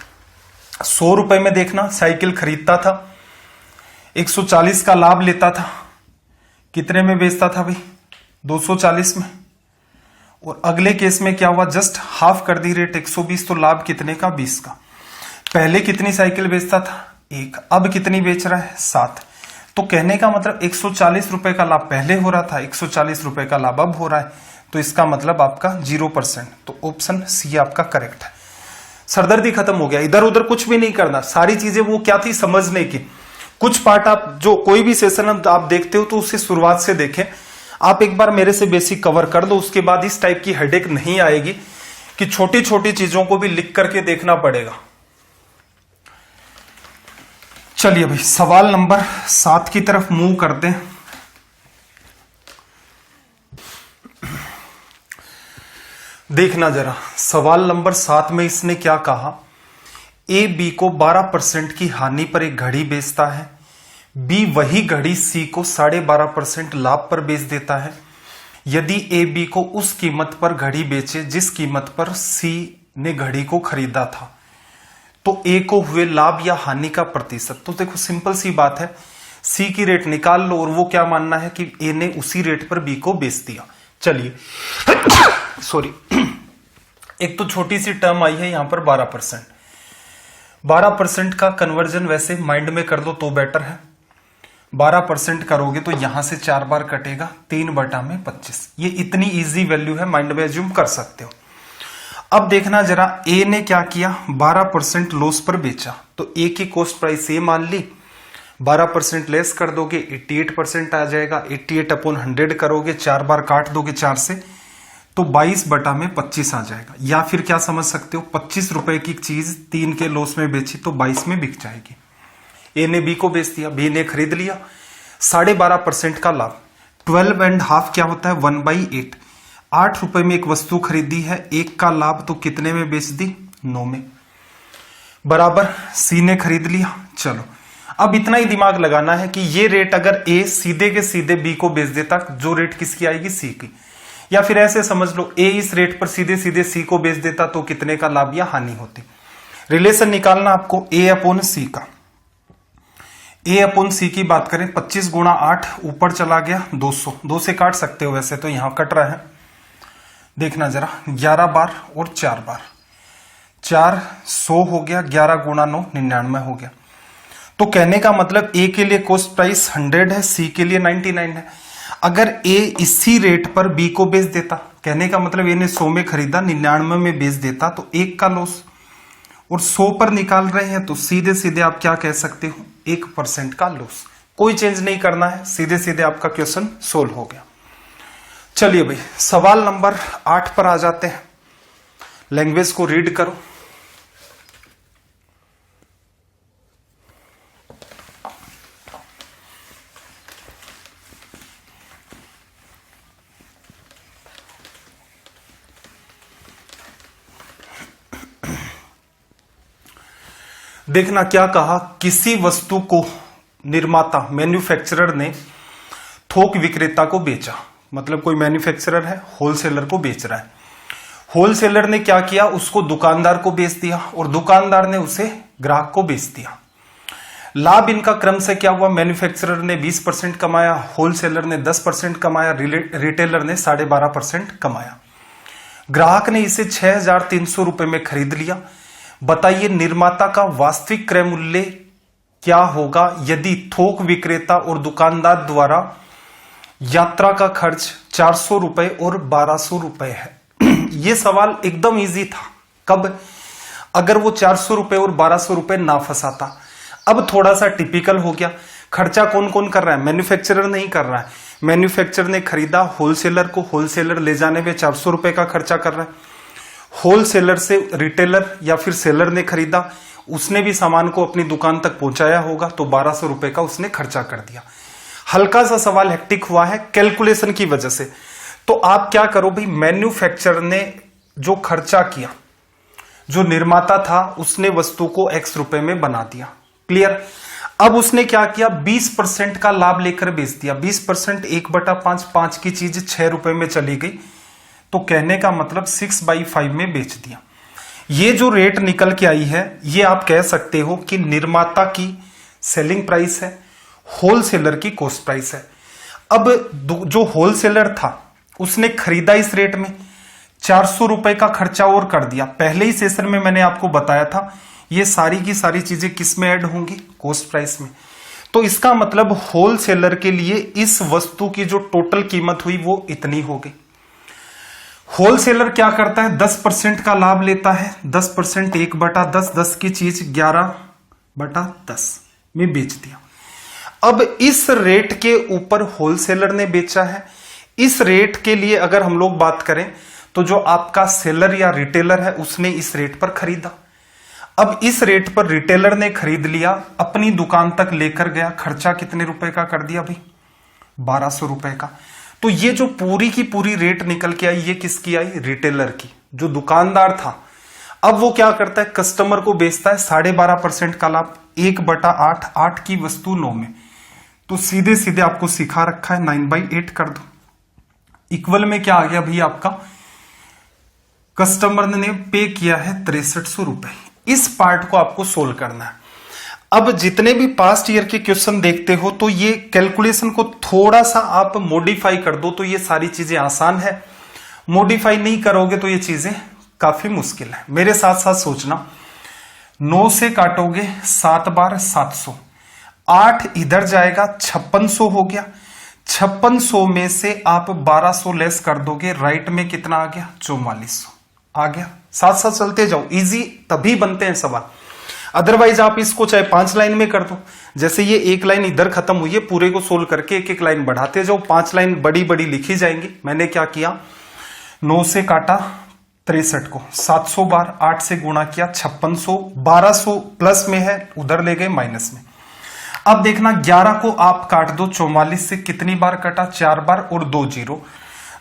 100 रुपए में देखना साइकिल खरीदता था, 140 का लाभ लेता था, कितने में बेचता था भाई, 240 में। और अगले केस में क्या हुआ, जस्ट हाफ कर दी रेट, 120, तो लाभ कितने का, 20 का। पहले कितनी साइकिल बेचता था, 1, अब कितनी बेच रहा है, 7। तो कहने का मतलब 140 रुपए का लाभ पहले हो रहा था, 140 रुपए का लाभ अब हो रहा है, तो इसका मतलब आपका 0%। तो ऑप्शन सी आपका करेक्ट है। सरदर्दी खत्म हो गया, इधर उधर कुछ भी नहीं करना, सारी चीजें वो क्या थी, समझने की। कुछ पार्ट आप जो कोई भी सेशन आप देखते हो तो उससे शुरुआत से देखें, आप एक बार मेरे से बेसिक कवर कर दो, उसके बाद इस टाइप की हेडेक नहीं आएगी कि छोटी छोटी चीजों को भी लिख करके देखना पड़ेगा। चलिए भाई सवाल नंबर 7 की तरफ मूव करते हैं। देखना जरा, सवाल नंबर 7 में इसने क्या कहा, ए बी को 12% की हानि पर एक घड़ी बेचता है, बी वही घड़ी सी को 12.5% लाभ पर बेच देता है। यदि ए बी को उस कीमत पर घड़ी बेचे जिस कीमत पर सी ने घड़ी को खरीदा था, तो ए को हुए लाभ या हानि का प्रतिशत। तो देखो सिंपल सी बात है, सी की रेट निकाल लो और वो क्या मानना है कि ए ने उसी रेट पर बी को बेच दिया। चलिए सॉरी एक तो छोटी सी टर्म आई है यहां पर 12%। 12% का कन्वर्जन वैसे माइंड में कर लो तो बेटर है। 12% करोगे तो यहां से 4 बार कटेगा, 3/25। ये इतनी इजी वैल्यू है, माइंड में एज्यूम कर सकते हो। अब देखना जरा, ए ने क्या किया, 12% लॉस पर बेचा, तो ए की कॉस्ट प्राइस ए मान ली, 12% लेस कर दोगे 88% आ जाएगा, 88/100 करोगे, 4 बार काट दोगे 4 से, तो 22/25 आ जाएगा। या फिर क्या समझ सकते हो, 25 रुपए की चीज 3 के लॉस में बेची तो 22 में बिक जाएगी। ए ने बी को बेच दिया, बी ने खरीद लिया, 12.5% का लाभ, 12.5 क्या होता है, 1/8। 8 रुपए में एक वस्तु खरीदी है, 1 का लाभ, तो कितने में बेच दी, 9 में, बराबर सी ने खरीद लिया। चलो अब इतना ही दिमाग लगाना है कि ये रेट अगर ए सीधे के सीधे बी को बेच देता, जो रेट किसकी आएगी, सी की, या फिर ऐसे समझ लो ए इस रेट पर सीधे सीधे सी को बेच देता तो कितने का लाभ या हानि होती। रिलेशन निकालना आपको ए अपॉन सी का। ए अपॉन सी की बात करें, 25 गुणा 8 ऊपर चला गया 200, 2 से काट सकते हो वैसे तो, यहां कट रहा है। देखना जरा, 11 बार और 4 बार, 400 हो गया, 11 गुणा 9 99 हो गया। तो कहने का मतलब ए के लिए कॉस्ट प्राइस 100 है, सी के लिए 99 है। अगर ए इसी रेट पर बी को बेच देता, कहने का मतलब ए ने 100 में खरीदा, 99 में बेच देता, तो 1 का लॉस, और 100 पर निकाल रहे हैं तो सीधे सीधे आप क्या कह सकते हो, 1% का लॉस। कोई चेंज नहीं करना है, सीधे सीधे आपका क्वेश्चन सोल्व हो गया। चलिए भाई सवाल नंबर 8 पर आ जाते हैं। लैंग्वेज को रीड करो। देखना क्या कहा, किसी वस्तु को निर्माता मैन्युफैक्चरर ने थोक विक्रेता को बेचा, मतलब कोई मैन्युफैक्चरर है, होलसेलर को बेच रहा है। होलसेलर ने क्या किया, उसको दुकानदार को बेच दिया और दुकानदार ने उसे ग्राहक को बेच दिया। लाभ इनका क्रम से क्या हुआ, मैन्युफैक्चरर ने 20% कमाया, होलसेलर ने 10% कमाया, रिटेलर ने 12.5% कमाया। ग्राहक ने इसे 6,300 रुपए में खरीद लिया। बताइए निर्माता का वास्तविक क्रय मूल्य क्या होगा यदि थोक विक्रेता और दुकानदार द्वारा यात्रा का खर्च 400 रुपए और 1200 रुपए है। यह सवाल एकदम इजी था, कब, अगर वो 400 रुपए और 1200 रुपए ना फंसाता। अब थोड़ा सा टिपिकल हो गया। खर्चा कौन कौन कर रहा है, मैन्युफैक्चरर नहीं कर रहा है। मैन्युफैक्चरर ने खरीदा होलसेलर को, होलसेलर ले जाने में 400 रुपए का खर्चा कर रहा है। होलसेलर से रिटेलर या फिर सेलर ने खरीदा, उसने भी सामान को अपनी दुकान तक पहुंचाया होगा, तो 1200 रुपए का उसने खर्चा कर दिया। हल्का सा सवाल हेक्टिक हुआ है कैलकुलेशन की वजह से। तो आप क्या करो भाई, मैन्युफैक्चरर ने जो खर्चा किया, जो निर्माता था उसने वस्तु को X रुपए में बना दिया, क्लियर। अब उसने क्या किया, 20% का लाभ लेकर बेच दिया। 20% 1/5, 5 की चीज 6 रुपए में चली गई, तो कहने का मतलब 6/5 में बेच दिया। ये जो रेट निकल के आई है, ये आप कह सकते हो कि निर्माता की सेलिंग प्राइस है, होलसेलर की कॉस्ट प्राइस है। अब जो होलसेलर था उसने खरीदा इस रेट में, 400 रुपए का खर्चा और कर दिया। पहले ही सेशन में मैंने आपको बताया था ये सारी की सारी चीजें किस में ऐड होंगी, कॉस्ट प्राइस में। तो इसका मतलब होलसेलर के लिए इस वस्तु की जो टोटल कीमत हुई वो इतनी हो गई। होलसेलर क्या करता है, 10% का लाभ लेता है। 10% 1/10, 10 की चीज 11/10 में बेच दिया। अब इस रेट के ऊपर होलसेलर ने बेचा है। इस रेट के लिए अगर हम लोग बात करें तो जो आपका सेलर या रिटेलर है उसने इस रेट पर खरीदा। अब इस रेट पर रिटेलर ने खरीद लिया, अपनी दुकान तक लेकर गया, खर्चा कितने रुपए का कर दिया भाई, 1200 रुपए का। तो ये जो पूरी की पूरी रेट निकल के आई, ये किसकी आई, रिटेलर की। जो दुकानदार था अब वो क्या करता है, कस्टमर को बेचता है 12.5% का लाभ, 1/8, 8 की वस्तु 9 में। तो सीधे सीधे आपको सिखा रखा है 9/8 कर दो। इक्वल में क्या आ गया भाई, आपका कस्टमर ने पे किया है 6300 रुपए। इस पार्ट को आपको सोल्व करना है। अब जितने भी पास्ट ईयर के क्वेश्चन देखते हो तो ये कैलकुलेशन को थोड़ा सा आप मॉडिफाई कर दो तो ये सारी चीजें आसान है। मॉडिफाई नहीं करोगे तो ये चीजें काफी मुश्किल है। मेरे साथ साथ सोचना, 9 से काटोगे 7 बार 700, 8 इधर जाएगा 5600 हो गया। 5600 में से आप 1200 लेस कर दोगे, राइट में कितना आ गया, 4400 आ गया। साथ साथ चलते जाओ, इजी तभी बनते हैं सवाल। अदरवाइज आप इसको चाहे 5 लाइन में कर दो, जैसे ये एक लाइन इधर खत्म हुई है, पूरे को सोल्व करके एक एक लाइन बढ़ाते जाओ, 5 लाइन बड़ी बड़ी लिखी जाएंगी। मैंने क्या किया, 9 से काटा 63 को, 700 बार 8 से गुणा किया 5600, 1200 प्लस में है उधर ले गए माइनस में। अब देखना 11 को आप काट दो 44 से, कितनी बार कटा, 4 बार और 2 जीरो।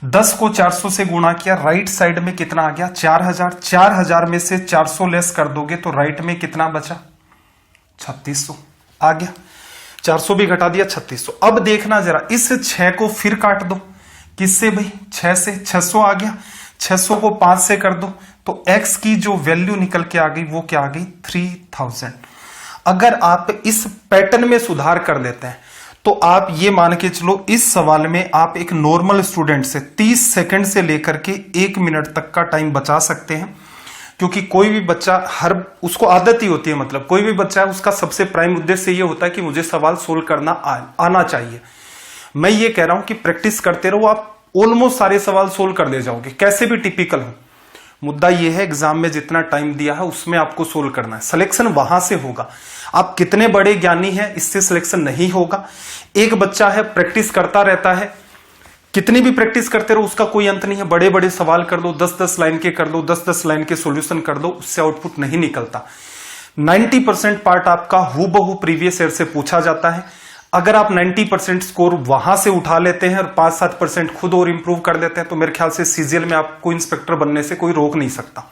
10 को 400 से गुणा किया, राइट साइड में कितना आ गया, 4000। 4000 में से 400 लेस कर दोगे तो राइट में कितना बचा, 3600 आ गया। 400 भी घटा दिया, 3600। अब देखना जरा, इस 6 को फिर काट दो, किससे भाई, 6 से, 600 आ गया। 600 को 5 से कर दो तो x की जो वैल्यू निकल के आ गई वो क्या आ गई, 3000। अगर आप इस पैटर्न में सुधार कर लेते हैं तो आप ये मान के चलो, इस सवाल में आप एक नॉर्मल स्टूडेंट से 30 सेकंड से लेकर के 1 मिनट तक का टाइम बचा सकते हैं। क्योंकि कोई भी बच्चा, हर उसको आदत ही होती है, मतलब कोई भी बच्चा है उसका सबसे प्राइम उद्देश्य ये होता है कि मुझे सवाल सोल्व करना आना चाहिए। मैं ये कह रहा हूं कि प्रैक्टिस करते रहो, आप ऑलमोस्ट सारे सवाल सोल्व कर ले जाओगे, कैसे भी टिपिकल हो। मुद्दा ये है, एग्जाम में जितना टाइम दिया है उसमें आपको सोल्व करना है, सिलेक्शन वहां से होगा। आप कितने बड़े ज्ञानी हैं इससे सिलेक्शन नहीं होगा। एक बच्चा है प्रैक्टिस करता रहता है, कितनी भी प्रैक्टिस करते रहो उसका कोई अंत नहीं है। बड़े बड़े सवाल कर दो, 10-10 लाइन के कर दो, 10-10 लाइन के सॉल्यूशन कर दो, उससे आउटपुट नहीं निकलता। 90% पार्ट आपका हूबहू प्रीवियस ईयर से पूछा जाता है। अगर आप 90% स्कोर वहां से उठा लेते हैं और 5-7% खुद और इंप्रूव कर लेते हैं तो मेरे ख्याल से सीजीएल में आपको इंस्पेक्टर बनने से कोई रोक नहीं सकता,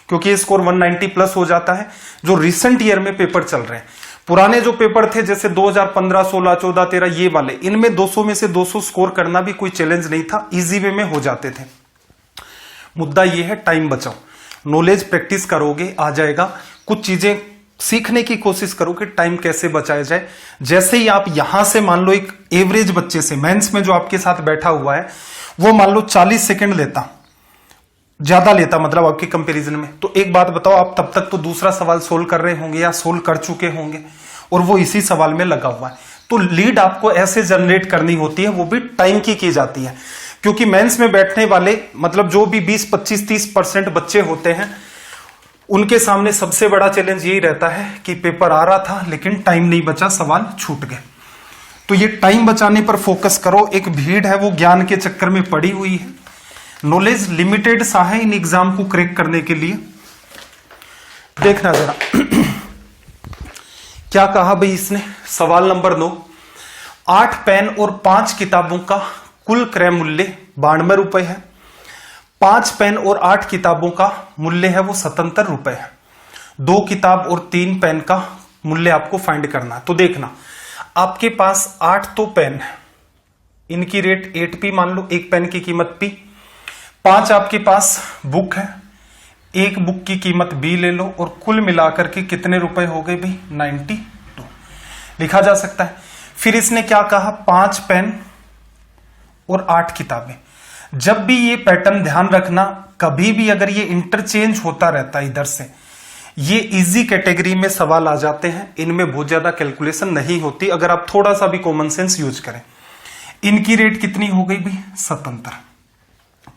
क्योंकि ये स्कोर 190 प्लस हो जाता है जो रिसेंट ईयर में पेपर चल रहे हैं। पुराने जो पेपर थे जैसे 2015, 16, 14, 13 ये वाले, इनमें 200 में से 200 स्कोर करना भी कोई चैलेंज नहीं था, इजी वे में हो जाते थे। मुद्दा ये है टाइम बचाओ, नॉलेज प्रैक्टिस करोगे आ जाएगा, कुछ चीजें सीखने की कोशिश करो कि टाइम कैसे बचाया जाए। जैसे ही आप यहां से मान लो एक एवरेज बच्चे से, मेंस में जो आपके साथ बैठा हुआ है वो मान लो 40 सेकंड लेता, ज्यादा लेता मतलब आपके कंपैरिजन में, तो एक बात बताओ, आप तब तक तो दूसरा सवाल सोल्व कर रहे होंगे या सोल्व कर चुके होंगे और वो इसी सवाल में लगा हुआ है। तो लीड आपको ऐसे जनरेट करनी होती है, वो भी टाइम की जाती है, क्योंकि मेंस में बैठने वाले मतलब जो भी 20, 25, 30% बच्चे होते हैं उनके सामने सबसे बड़ा चैलेंज यही रहता है कि पेपर आ रहा था लेकिन टाइम नहीं बचा, सवाल छूट गए। तो ये टाइम बचाने पर फोकस करो। एक भीड़ है वो ज्ञान के चक्कर में पड़ी हुई है, नॉलेज लिमिटेड सा है इन एग्जाम को क्रैक करने के लिए। देखना जरा क्या कहा भाई इसने, सवाल नंबर 9, 8 पेन और 5 किताबों का कुल क्रय मूल्य 92 रुपए है। 5 पेन और 8 किताबों का मूल्य है वो 77 रुपए है। 2 किताब और 3 पेन का मूल्य आपको फाइंड करना है। तो देखना, आपके पास 8 तो पेन है, इनकी रेट 8p मान लो, एक पेन की कीमत p। 5 आपके पास बुक है, एक बुक की कीमत b ले लो, और कुल मिलाकर के कितने रुपए हो गए भाई, 92 लिखा जा सकता है। फिर इसने क्या कहा, 5 पेन और 8 किताबें। जब भी ये पैटर्न ध्यान रखना, कभी भी अगर ये इंटरचेंज होता रहता है इधर से, ये इजी कैटेगरी में सवाल आ जाते हैं, इनमें बहुत ज्यादा कैलकुलेशन नहीं होती अगर आप थोड़ा सा भी कॉमन सेंस यूज करें। इनकी रेट कितनी हो गई भाई, 77।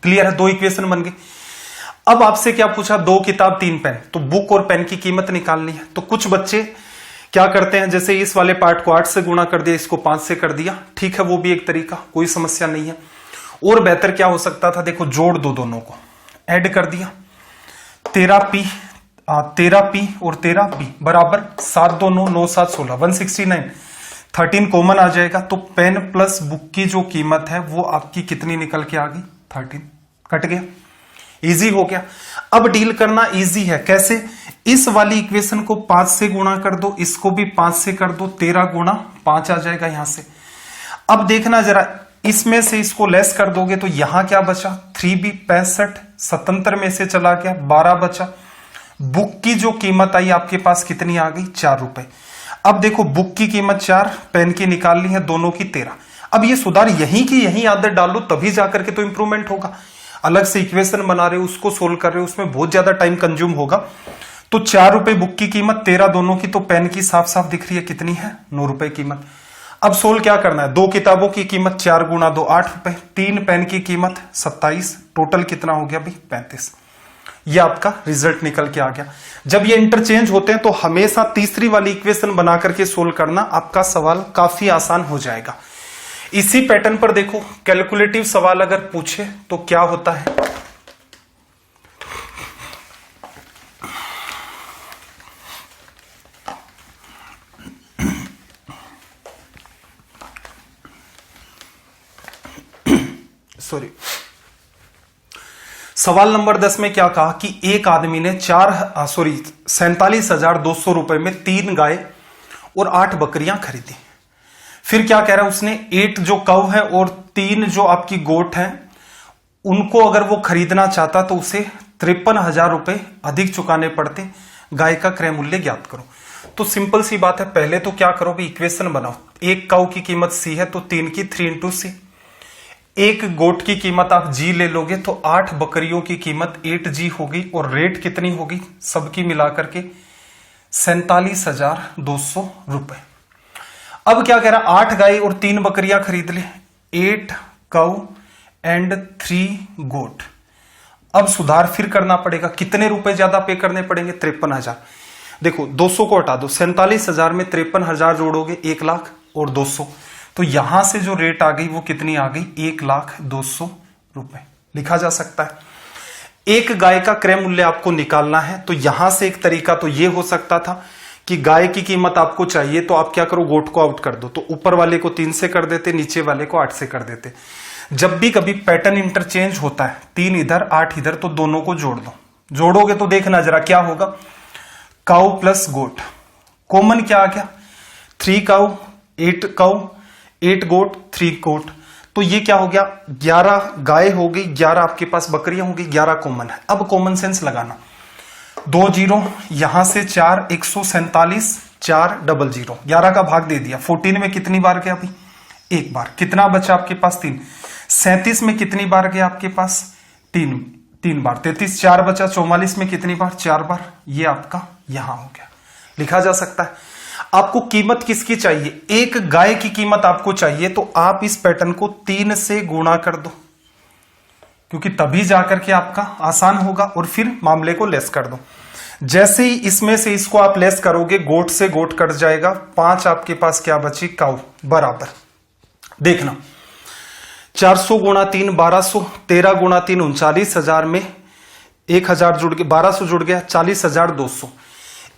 क्लियर है, 2 इक्वेशन बन गई। अब आपसे क्या पूछा, 2 किताब 3 पेन, तो बुक और पेन की कीमत निकालनी है। तो कुछ बच्चे क्या करते हैं, जैसे इस वाले पार्ट को 8 से गुणा कर दिया, इसको 5 से कर दिया, ठीक है, वो भी एक तरीका, कोई समस्या नहीं है। और बेहतर क्या हो सकता था, देखो जोड़ दो, दोनों को ऐड कर दिया, 13p और 13p बराबर 7 2 9 9 7 16 169, 13 कॉमन आ जाएगा। तो पेन प्लस बुक की जो कीमत है वो आपकी कितनी निकल के आ गई, 13, कट गया, इजी हो गया। अब डील करना इजी है, कैसे, इस वाली इक्वेशन को 5 से गुणा कर दो, इसको भी 5 से कर दो, 13 गुणा 5 आ जाएगा यहां से। अब देखना जरा, इसमें से इसको लेस कर दोगे तो यहां क्या बचा, 3b 65, 77 में से चला गया, 12 बचा। बुक की जो कीमत आई आपके पास कितनी आ गई, 4 रुपए। अब देखो बुक की कीमत 4, पेन की निकालनी है, दोनों की 13। अब ये सुधार यहीं की यहीं आदत डालो, तभी जाकर के तो इंप्रूवमेंट होगा। अलग से इक्वेशन बना रहे हो, उसको सोल्व कर रहे हो, उसमें बहुत ज्यादा टाइम कंज्यूम होगा। तो 4 रुपए बुक की कीमत, 13 दोनों की, तो पेन की साफ साफ दिख रही है कितनी है, 9 रुपए कीमत। अब सोल्व क्या करना है, 2 किताबों की कीमत 4 गुणा 2 8 रुपए, 3 पेन की कीमत 27, टोटल कितना हो गया भाई, 35। ये आपका रिजल्ट निकल के आ गया। जब ये इंटरचेंज होते हैं तो हमेशा तीसरी वाली इक्वेशन बना करके सोल्व करना, आपका सवाल काफी आसान हो जाएगा। इसी पैटर्न पर देखो, कैलकुलेटिव सवाल अगर पूछे तो क्या होता है, सॉरी, सवाल नंबर 10 में क्या कहा कि एक आदमी ने 47,200 रुपए में 3 गाय और 8 बकरियां खरीदी। फिर क्या कह रहा है उसने, 8 जो कव है और 3 जो आपकी गोट है, उनको अगर वो खरीदना चाहता तो उसे 53,000 रुपए अधिक चुकाने पड़ते। गाय का क्रय मूल्य ज्ञात करो। तो सिंपल सी बात है, पहले तो क्या करो, इक्वेशन बनाओ। एक कव की कीमत c है तो 3 की 3 इंटू c, एक गोट की कीमत आप g ले लोगे तो 8 बकरियों की कीमत 8g होगी, और रेट कितनी होगी सबकी मिलाकर के 47,200 रुपए। अब क्या कह रहा, 8 गाय और 3 बकरियां खरीद ले, 8 कव एंड 3 गोट। अब सुधार फिर करना पड़ेगा, कितने रुपए ज्यादा पे करने पड़ेंगे, 53,000। देखो 200 को हटा दो, 47,000 में 53,000 जोड़ोगे 1 लाख और 200, तो यहां से जो रेट आ गई वो कितनी आ गई, 1,02,000 रुपए लिखा जा सकता है। एक गाय का क्रय मूल्य आपको निकालना है, तो यहां से एक तरीका तो ये हो सकता था कि गाय की कीमत आपको चाहिए तो आप क्या करो, गोट को आउट कर दो, तो ऊपर वाले को 3 से कर देते, नीचे वाले को 8 से कर देते। जब भी कभी पैटर्न इंटरचेंज होता है, 3 इधर 8 इधर, तो दोनों को जोड़ दो, जोड़ोगे तो देखना जरा क्या होगा, काउ प्लस गोट, कॉमन क्या आ गया 3 काउ 8 काउ 8 गोट 3 गोट, तो ये क्या हो गया 11 गाय हो गई, 11 आपके पास बकरियां होगी, 11 कॉमन है। अब कॉमन सेंस लगाना, 2 जीरो यहां से 4 147 4 00, 11 का भाग दे दिया, 14 में कितनी बार गया भाई 1 बार, कितना बचा आपके पास 3, 37 में कितनी बार गया आपके पास 3 बार, 33 4 बचा, 44 में कितनी बार 4 बार, ये आपका यहां हो गया, लिखा जा सकता है। आपको कीमत किसकी चाहिए, एक गाय की कीमत आपको चाहिए, तो आप इस पैटर्न को 3 से गुणा कर दो, क्योंकि तभी जाकर के आपका आसान होगा, और फिर मामले को लेस कर दो। जैसे ही इसमें से इसको आप लेस करोगे, गोट से गोट कट जाएगा, 5 आपके पास क्या बची काउ, बराबर देखना 400 गुणा 3 1200, 13 गुणा 3 39,000 में 1000 जुड़ गया, 1200 जुड़ गया 40,200,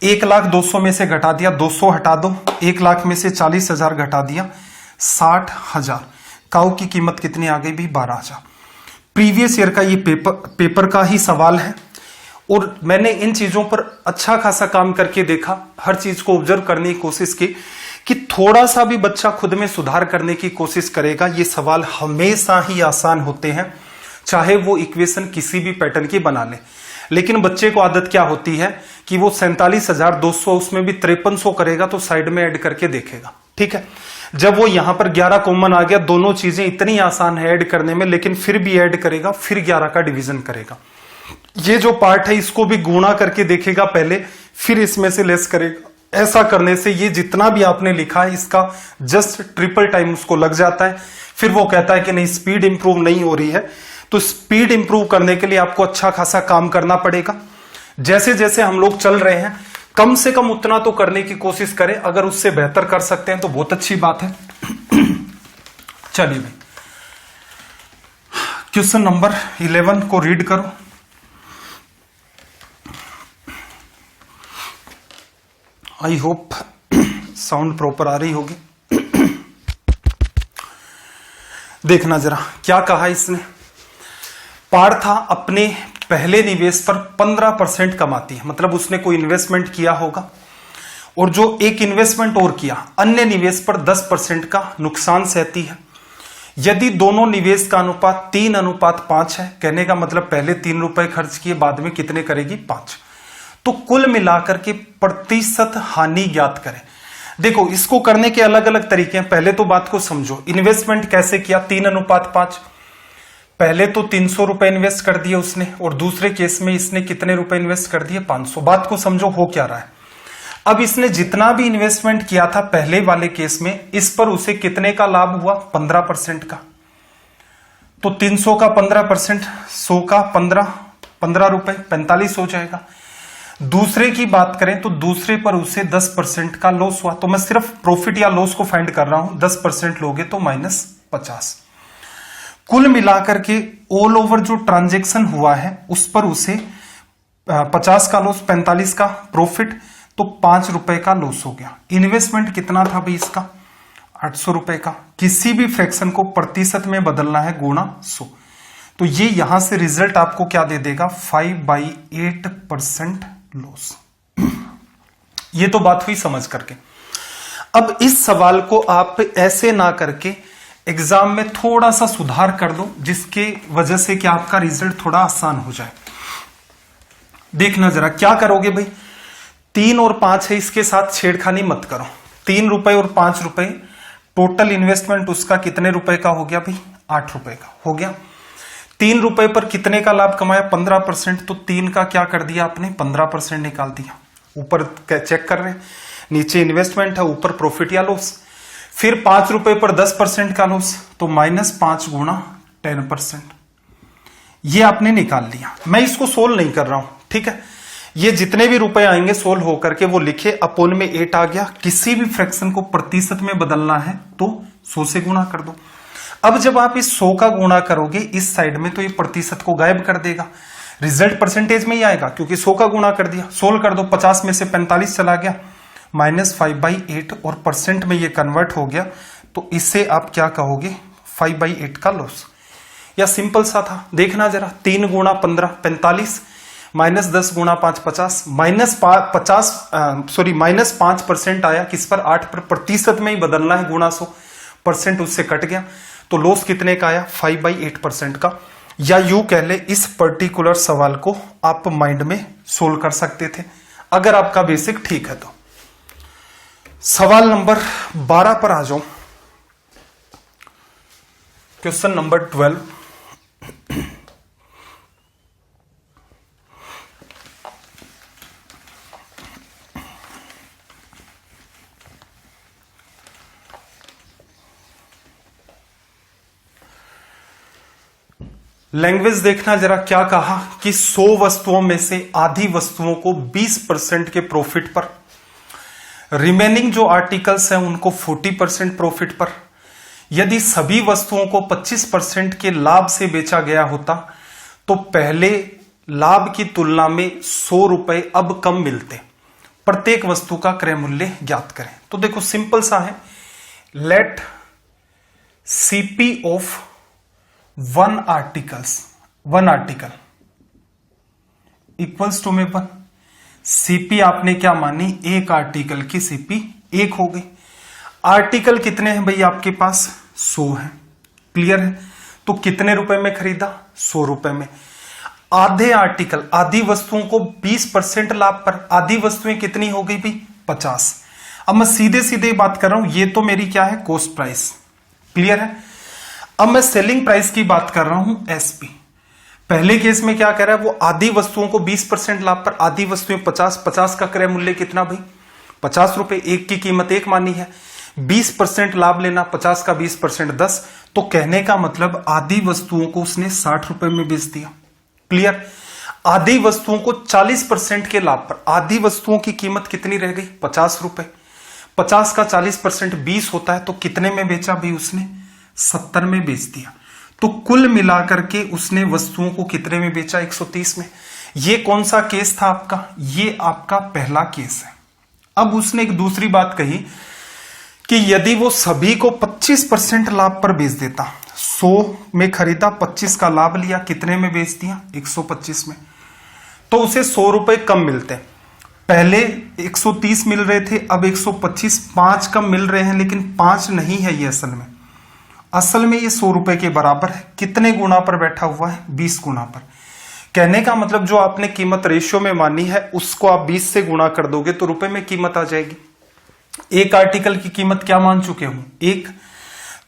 1,02,000 में से घटा दिया, 200 हटा दो, 1 लाख में से 40,000 घटा दिया 60,000, काउ की कीमत कितनी आ गई भी 12,000। प्रीवियस ईयर का ये पेपर का ही सवाल है, और मैंने इन चीजों पर अच्छा खासा काम करके देखा, हर चीज को ऑब्जर्व करने की कोशिश की कि थोड़ा सा भी बच्चा खुद में सुधार करने की कोशिश करेगा, ये सवाल हमेशा ही आसान होते हैं, चाहे वो इक्वेशन किसी भी पैटर्न की बना ले। लेकिन बच्चे को आदत क्या होती है कि वो 47,200 उसमें भी 5300 करेगा तो साइड में ऐड करके देखेगा, ठीक है। जब वो यहां पर 11 कॉमन आ गया, दोनों चीजें इतनी आसान है ऐड करने में, लेकिन फिर भी ऐड करेगा, फिर 11 का डिवीजन करेगा। ये जो पार्ट है इसको भी गुणा करके देखेगा पहले, फिर इसमें से लेस करेगा। ऐसा करने से ये जितना भी आपने लिखा है इसका जस्ट ट्रिपल टाइम उसको लग जाता है। फिर वो कहता है कि नहीं स्पीड इंप्रूव नहीं हो रही है, तो स्पीड इंप्रूव करने के लिए आपको अच्छा खासा काम करना पड़ेगा। जैसे जैसे हम लोग चल रहे हैं, कम से कम उतना तो करने की कोशिश करें, अगर उससे बेहतर कर सकते हैं तो बहुत अच्छी बात है। चलिए भाई, क्वेश्चन नंबर 11 को रीड करो। आई होप साउंड प्रॉपर आ रही होगी। देखना जरा क्या कहा इसने। पार्था अपने पहले निवेश पर 15% कमाती है, मतलब उसने कोई इन्वेस्टमेंट किया होगा, और जो एक इन्वेस्टमेंट और किया अन्य निवेश पर 10% का नुकसान सहती है। यदि दोनों निवेश का अनुपात 3:5 है, कहने का मतलब पहले 3 रुपए खर्च किए, बाद में कितने करेगी 5, तो कुल मिलाकर के प्रतिशत हानि ज्ञात करें। देखो इसको करने के अलग अलग तरीके हैं, पहले तो बात को समझो। इन्वेस्टमेंट कैसे किया 3:5, पहले तो 300 रुपए इन्वेस्ट कर दिए उसने, और दूसरे केस में इसने कितने रुपए इन्वेस्ट कर दिए 500। बात को समझो हो क्या रहा है। अब इसने जितना भी इन्वेस्टमेंट किया था पहले वाले केस में, इस पर उसे कितने का लाभ हुआ 15% का, तो 300 का 15%, 100 का 15 रुपए 45 हो जाएगा। दूसरे की बात करें तो दूसरे पर उसे 10% का लॉस हुआ, तो मैं सिर्फ प्रॉफिट या लॉस को फाइंड कर रहा हूं, 10% लोगे तो -50। कुल मिलाकर के ऑल ओवर जो ट्रांजैक्शन हुआ है उस पर उसे 50 का लॉस, 45 का प्रॉफिट, तो 5 रुपए का लॉस हो गया। इन्वेस्टमेंट कितना था भाई इसका 800 रुपए का। किसी भी फ्रैक्शन को प्रतिशत में बदलना है गुणा 100, तो ये यहां से रिजल्ट आपको क्या दे देगा 5/8% लॉस। ये तो बात हुई समझ करके। अब इस सवाल को आप ऐसे ना करके एग्जाम में थोड़ा सा सुधार कर दो, जिसके वजह से कि आपका रिजल्ट थोड़ा आसान हो जाए। देखना जरा क्या करोगे भाई, 3 और 5 है, इसके साथ छेड़खानी मत करो। 3 रुपए और 5 रुपए, टोटल इन्वेस्टमेंट उसका कितने रुपए का हो गया भाई 8 रुपए का हो गया। 3 रुपए पर कितने का लाभ कमाया 15%, तो 3 का क्या कर दिया आपने 15% निकाल दिया। ऊपर चेक कर रहे हैं, नीचे इन्वेस्टमेंट है, ऊपर प्रॉफिट या लॉस। फिर 5 रुपए पर 10% का लॉस, तो -5 गुणा 10%, ये आपने निकाल लिया। मैं इसको सोल्व नहीं कर रहा हूं, ठीक है। ये जितने भी रुपए आएंगे सोल्व होकर के वो लिखे, अपोन में 8 आ गया। किसी भी फ्रैक्शन को प्रतिशत में बदलना है तो 100 से गुणा कर दो। अब जब आप इस 100 का गुणा करोगे इस साइड में, तो ये प्रतिशत को गायब कर देगा, रिजल्ट परसेंटेज में ही आएगा, क्योंकि 100 का गुणा कर दिया। सोल्व कर दो, 50 में से 45 चला गया, -5/8, और परसेंट में ये कन्वर्ट हो गया, तो इससे आप क्या कहोगे 5/8 का लॉस। या सिंपल सा था, देखना जरा, 3 गुणा 15 45, -10 गुणा 5 50, -5% आया किस पर, 8 पर, प्रतिशत में ही बदलना है, गुणा 100, परसेंट उससे कट गया, तो लॉस कितने का आया, 5/8% का। या यूं कह ले, इस पर्टिकुलर सवाल को आप माइंड में सोल्व कर सकते थे अगर आपका बेसिक ठीक है तो। सवाल नंबर 12 पर आ जाओ। Question number 12। लैंग्वेज देखना जरा, क्या कहा कि 100 वस्तुओं में से आधी वस्तुओं को 20% के प्रॉफिट पर, रिमेनिंग जो आर्टिकल्स हैं उनको 40% प्रॉफिट पर। यदि सभी वस्तुओं को 25% के लाभ से बेचा गया होता तो पहले लाभ की तुलना में 100 रुपए अब कम मिलते। प्रत्येक वस्तु का क्रय मूल्य ज्ञात करें। तो देखो सिंपल सा है, let CP of one article equals to में 1। सीपी आपने क्या मानी, एक आर्टिकल की सीपी 1 हो गई। आर्टिकल कितने हैं भाई आपके पास, 100 है, क्लियर है। तो कितने रुपए में खरीदा, 100 रुपए में। आधे आर्टिकल, आधी वस्तुओं को 20% लाभ पर, आधी वस्तुएं कितनी हो गई भाई, 50। अब मैं सीधे सीधे बात कर रहा हूं, ये तो मेरी क्या है, कॉस्ट प्राइस, क्लियर है। अब मैं सेलिंग प्राइस की बात कर रहा हूं, एसपी। पहले केस में क्या कह रहा है, वो आधी वस्तुओं को 20% लाभ पर, आधी वस्तुएं 50 का क्रय मूल्य कितना भाई, 50 रुपए, एक की कीमत 1 मानी है, 20% लाभ लेना, 50 का 20% 10। तो कहने का मतलब आधी वस्तुओं को उसने 60 रुपए में बेच दिया, क्लियर। आधी वस्तुओं को 40% के लाभ पर, आधी वस्तुओं की कीमत कितनी रह गई, 50 रुपए। 50 का 40% 20 होता है, तो कितने में बेचा भाई उसने, 70 में बेच दिया। तो कुल मिलाकर के उसने वस्तुओं को कितने में बेचा, 130 में। ये कौन सा केस था आपका, ये आपका पहला केस है। अब उसने एक दूसरी बात कही कि यदि वो सभी को 25% लाभ पर बेच देता, 100 में खरीदा, 25 का लाभ लिया, कितने में बेच दिया, 125 में, तो उसे 100 रुपए कम मिलते। पहले 130 मिल रहे थे, अब 125, 5 कम मिल रहे हैं, लेकिन 5 नहीं है ये असल में ये 100 रुपए के बराबर है। कितने गुना पर बैठा हुआ है, 20 गुना पर। कहने का मतलब जो आपने कीमत रेशियो में मानी है उसको आप 20 से गुणा कर दोगे तो रुपए में कीमत आ जाएगी। एक आर्टिकल की कीमत क्या मान चुके हो, 1,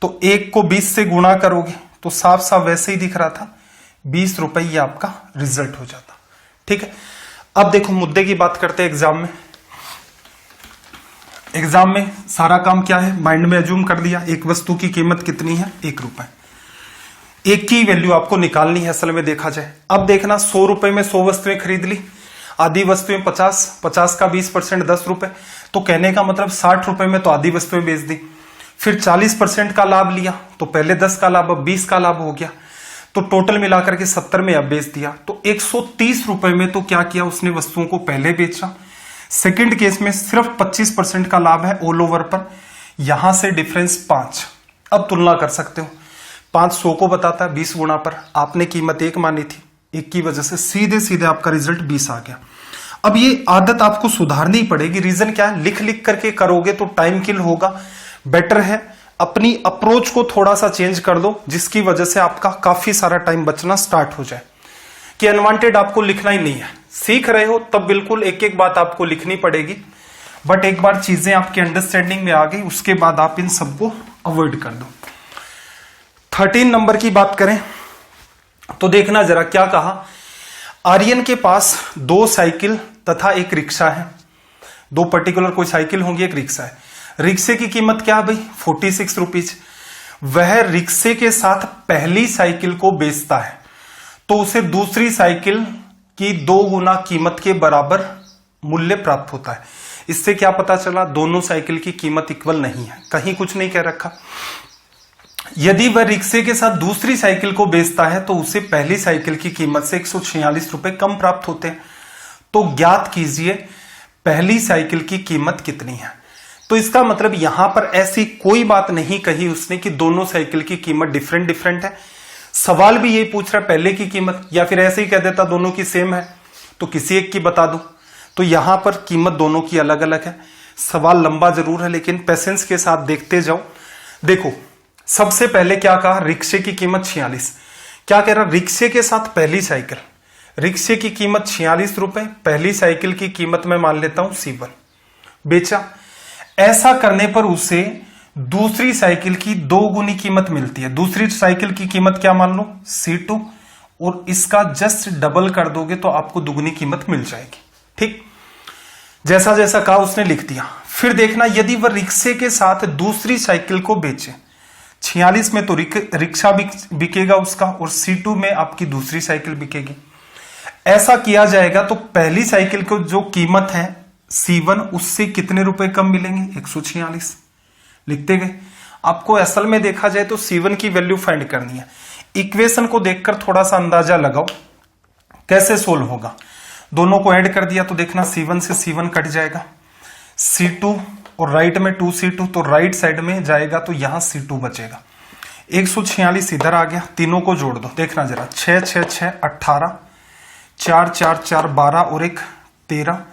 तो 1 को 20 से गुणा करोगे तो साफ साफ वैसे ही दिख रहा था, 20 रुपए ये आपका रिजल्ट हो जाता, ठीक है। अब देखो मुद्दे की बात करते हैं। एग्जाम में सारा काम क्या है, माइंड में अज्यूम कर लिया, एक वस्तु की कीमत कितनी है, 1 रुपए। एक की वैल्यू आपको निकालनी है असल में देखा जाए। अब देखना 100 रुपए में 100 वस्तुएं खरीद ली, आधी वस्तुएं 50 का 20% 10 रुपए, तो कहने का मतलब 60 रुपए में तो आधी वस्तुएं बेच दी। फिर 40% का लाभ लिया, तो पहले 10 का लाभ, अब 20 का लाभ हो गया, तो टोटल मिलाकर के 70 में अब बेच दिया। तो 130 रुपए में तो क्या किया उसने, वस्तुओं को पहले बेचा। सेकंड केस में सिर्फ 25% का लाभ है ऑल ओवर पर, यहां से डिफरेंस 5। अब तुलना कर सकते हो, 5 100 को बताता है 20 गुना पर, आपने कीमत 1 मानी थी, 1 की वजह से सीधे सीधे आपका रिजल्ट 20 आ गया। अब ये आदत आपको सुधारनी पड़ेगी। रीजन क्या है, लिख लिख करके करोगे तो टाइम किल होगा। बेटर है अपनी अप्रोच को थोड़ा सा चेंज कर दो, जिसकी वजह से आपका काफी सारा टाइम बचना स्टार्ट हो जाए। कि अनवांटेड आपको लिखना ही नहीं है, सीख रहे हो तब बिल्कुल एक एक बात आपको लिखनी पड़ेगी, बट एक बार चीजें आपकी अंडरस्टैंडिंग में आ गई उसके बाद आप इन सबको अवॉइड कर दो। 13 नंबर की बात करें तो देखना जरा क्या कहा। आर्यन के पास 2 साइकिल तथा एक रिक्शा है। 2 पर्टिकुलर कोई साइकिल होंगी, एक रिक्शा है। रिक्शे की कीमत क्या है भाई, 46 रुपीज। वह रिक्शे के साथ पहली साइकिल को बेचता है तो उसे दूसरी साइकिल की 2 गुना कीमत के बराबर मूल्य प्राप्त होता है। इससे क्या पता चला, दोनों साइकिल की कीमत इक्वल नहीं है, कहीं कुछ नहीं कह रखा। यदि वह रिक्शे के साथ दूसरी साइकिल को बेचता है तो उसे पहली साइकिल की कीमत से 146 रुपए कम प्राप्त होते हैं। तो ज्ञात कीजिए पहली साइकिल की कीमत कितनी है। तो इसका मतलब यहां पर ऐसी कोई बात नहीं कही उसने कि दोनों साइकिल की कीमत डिफरेंट है। सवाल भी यही पूछ रहा है पहले की कीमत, या फिर ऐसे ही कह देता दोनों की सेम है, तो किसी एक की बता दूं। तो यहां पर कीमत दोनों की अलग अलग है। सवाल लंबा जरूर है लेकिन पेशेंस के साथ देखते जाओ। देखो सबसे पहले क्या कहा, रिक्शे की कीमत 46। क्या कह रहा, रिक्शे के साथ पहली साइकिल, रिक्शे की कीमत 46 रुपए, पहली साइकिल की कीमत मैं मान लेता हूं C1, बेचा। ऐसा करने पर उसे दूसरी साइकिल की 2 गुनी कीमत मिलती है। दूसरी साइकिल की कीमत क्या मान लो, C2, और इसका जस्ट डबल कर दोगे तो आपको दुगनी कीमत मिल जाएगी। ठीक, जैसा जैसा कहा उसने लिख दिया। फिर देखना यदि वह रिक्शे के साथ दूसरी साइकिल को बेचे, 46 में तो रिक्शा बिकेगा उसका और C2 में आपकी दूसरी साइकिल बिकेगी। ऐसा किया जाएगा तो पहली साइकिल को जो कीमत है C1 उससे कितने रुपए कम मिलेंगे, 146 लिखते गए। आपको असल में देखा जाए तो C1 की वैल्यू फाइंड करनी है। इक्वेशन को देखकर थोड़ा सा अंदाजा लगाओ कैसे सोल्व होगा। दोनों को ऐड कर दिया तो देखना C1 से C1 कट जाएगा, C2 और राइट में 2C2, तो राइट साइड में जाएगा तो यहां C2 बचेगा। 146 इधर आ गया, तीनों को जोड़ दो, देखना जरा, 6 6 6 18, 4 4 4 12 और 1 13,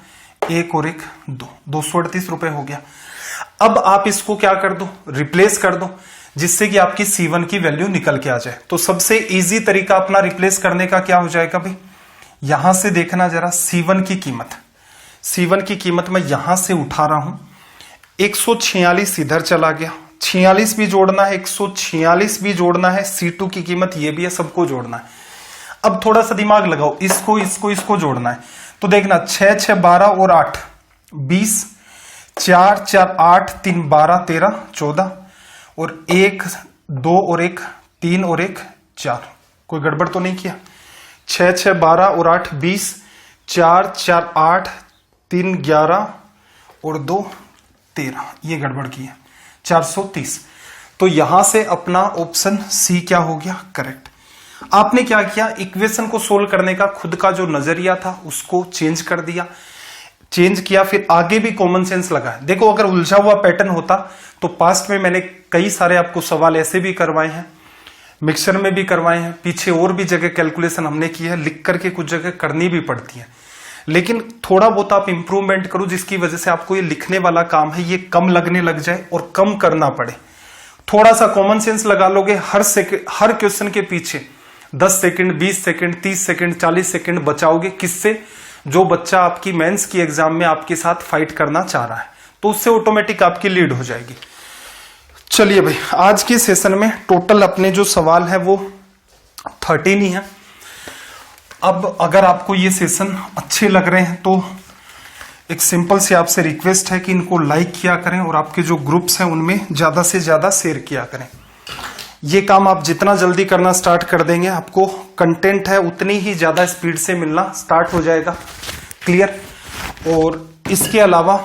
1 और 1 2, 238 रुपए हो गया। अब आप इसको क्या कर दो, रिप्लेस कर दो, जिससे कि आपकी C1 की वैल्यू निकल के आ जाए। तो सबसे इजी तरीका अपना रिप्लेस करने का क्या हो जाएगा भाई, यहां से देखना जरा, C1 की कीमत मैं यहां से उठा रहा हूं, 146 इधर चला गया, 46 भी जोड़ना है, 146 भी जोड़ना है, C2 की कीमत ये भी है, सबको जोड़ना है। अब थोड़ा सा दिमाग लगाओ, इसको जोड़ना है। तो देखना 6 6 12 और 8 20, 4 4 8 3 12 13 14 और 1 2 और 1 3 और 1 4, कोई गड़बड़ तो नहीं किया। 6 6 12 और 8 20, 4 4 8 3 11 और 2 13, ये गड़बड़ की है, 430। तो यहां से अपना ऑप्शन सी क्या हो गया, करेक्ट। आपने क्या किया, इक्वेशन को सोल्व करने का खुद का जो नजरिया था उसको चेंज कर दिया, चेंज किया, फिर आगे भी कॉमन सेंस लगा। देखो अगर उलझा हुआ पैटर्न होता तो पास्ट में मैंने कई सारे आपको सवाल ऐसे भी करवाए हैं, मिक्सचर में भी करवाए हैं, पीछे और भी जगह कैलकुलेशन हमने की है, लिख करके कुछ जगह करनी भी पड़ती है। लेकिन थोड़ा बहुत आप इंप्रूवमेंट करो जिसकी वजह से आपको ये लिखने वाला काम है ये कम लगने लग जाए और कम करना पड़े। थोड़ा सा कॉमन सेंस लगा लोगे, हर क्वेश्चन के पीछे 10 सेकंड 20 सेकंड 30 सेकंड 40 सेकंड बचाओगे। किससे, जो बच्चा आपकी मेंस की एग्जाम में आपके साथ फाइट करना चाह रहा है, तो उससे ऑटोमेटिक आपकी लीड हो जाएगी। चलिए भाई, आज के सेशन में टोटल अपने जो सवाल है वो 13 ही है। अब अगर आपको ये सेशन अच्छे लग रहे हैं तो एक सिंपल सी आपसे रिक्वेस्ट है कि इनको लाइक किया करें और आपके जो ग्रुप्स हैं उनमें ज्यादा से ज्यादा शेयर किया करें। ये काम आप जितना जल्दी करना स्टार्ट कर देंगे, आपको कंटेंट है उतनी ही ज्यादा स्पीड से मिलना स्टार्ट हो जाएगा। क्लियर। और इसके अलावा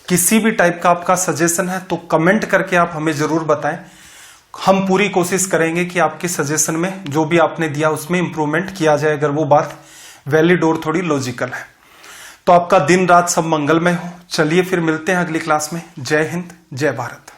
किसी भी टाइप का आपका सजेशन है तो कमेंट करके आप हमें जरूर बताएं। हम पूरी कोशिश करेंगे कि आपके सजेशन में जो भी आपने दिया उसमें इंप्रूवमेंट किया जाए, अगर वो बात वैलिड और थोड़ी लॉजिकल है। तो आपका दिन रात सब मंगलमय हो। चलिए फिर मिलते हैं अगली क्लास में। जय हिंद, जय भारत।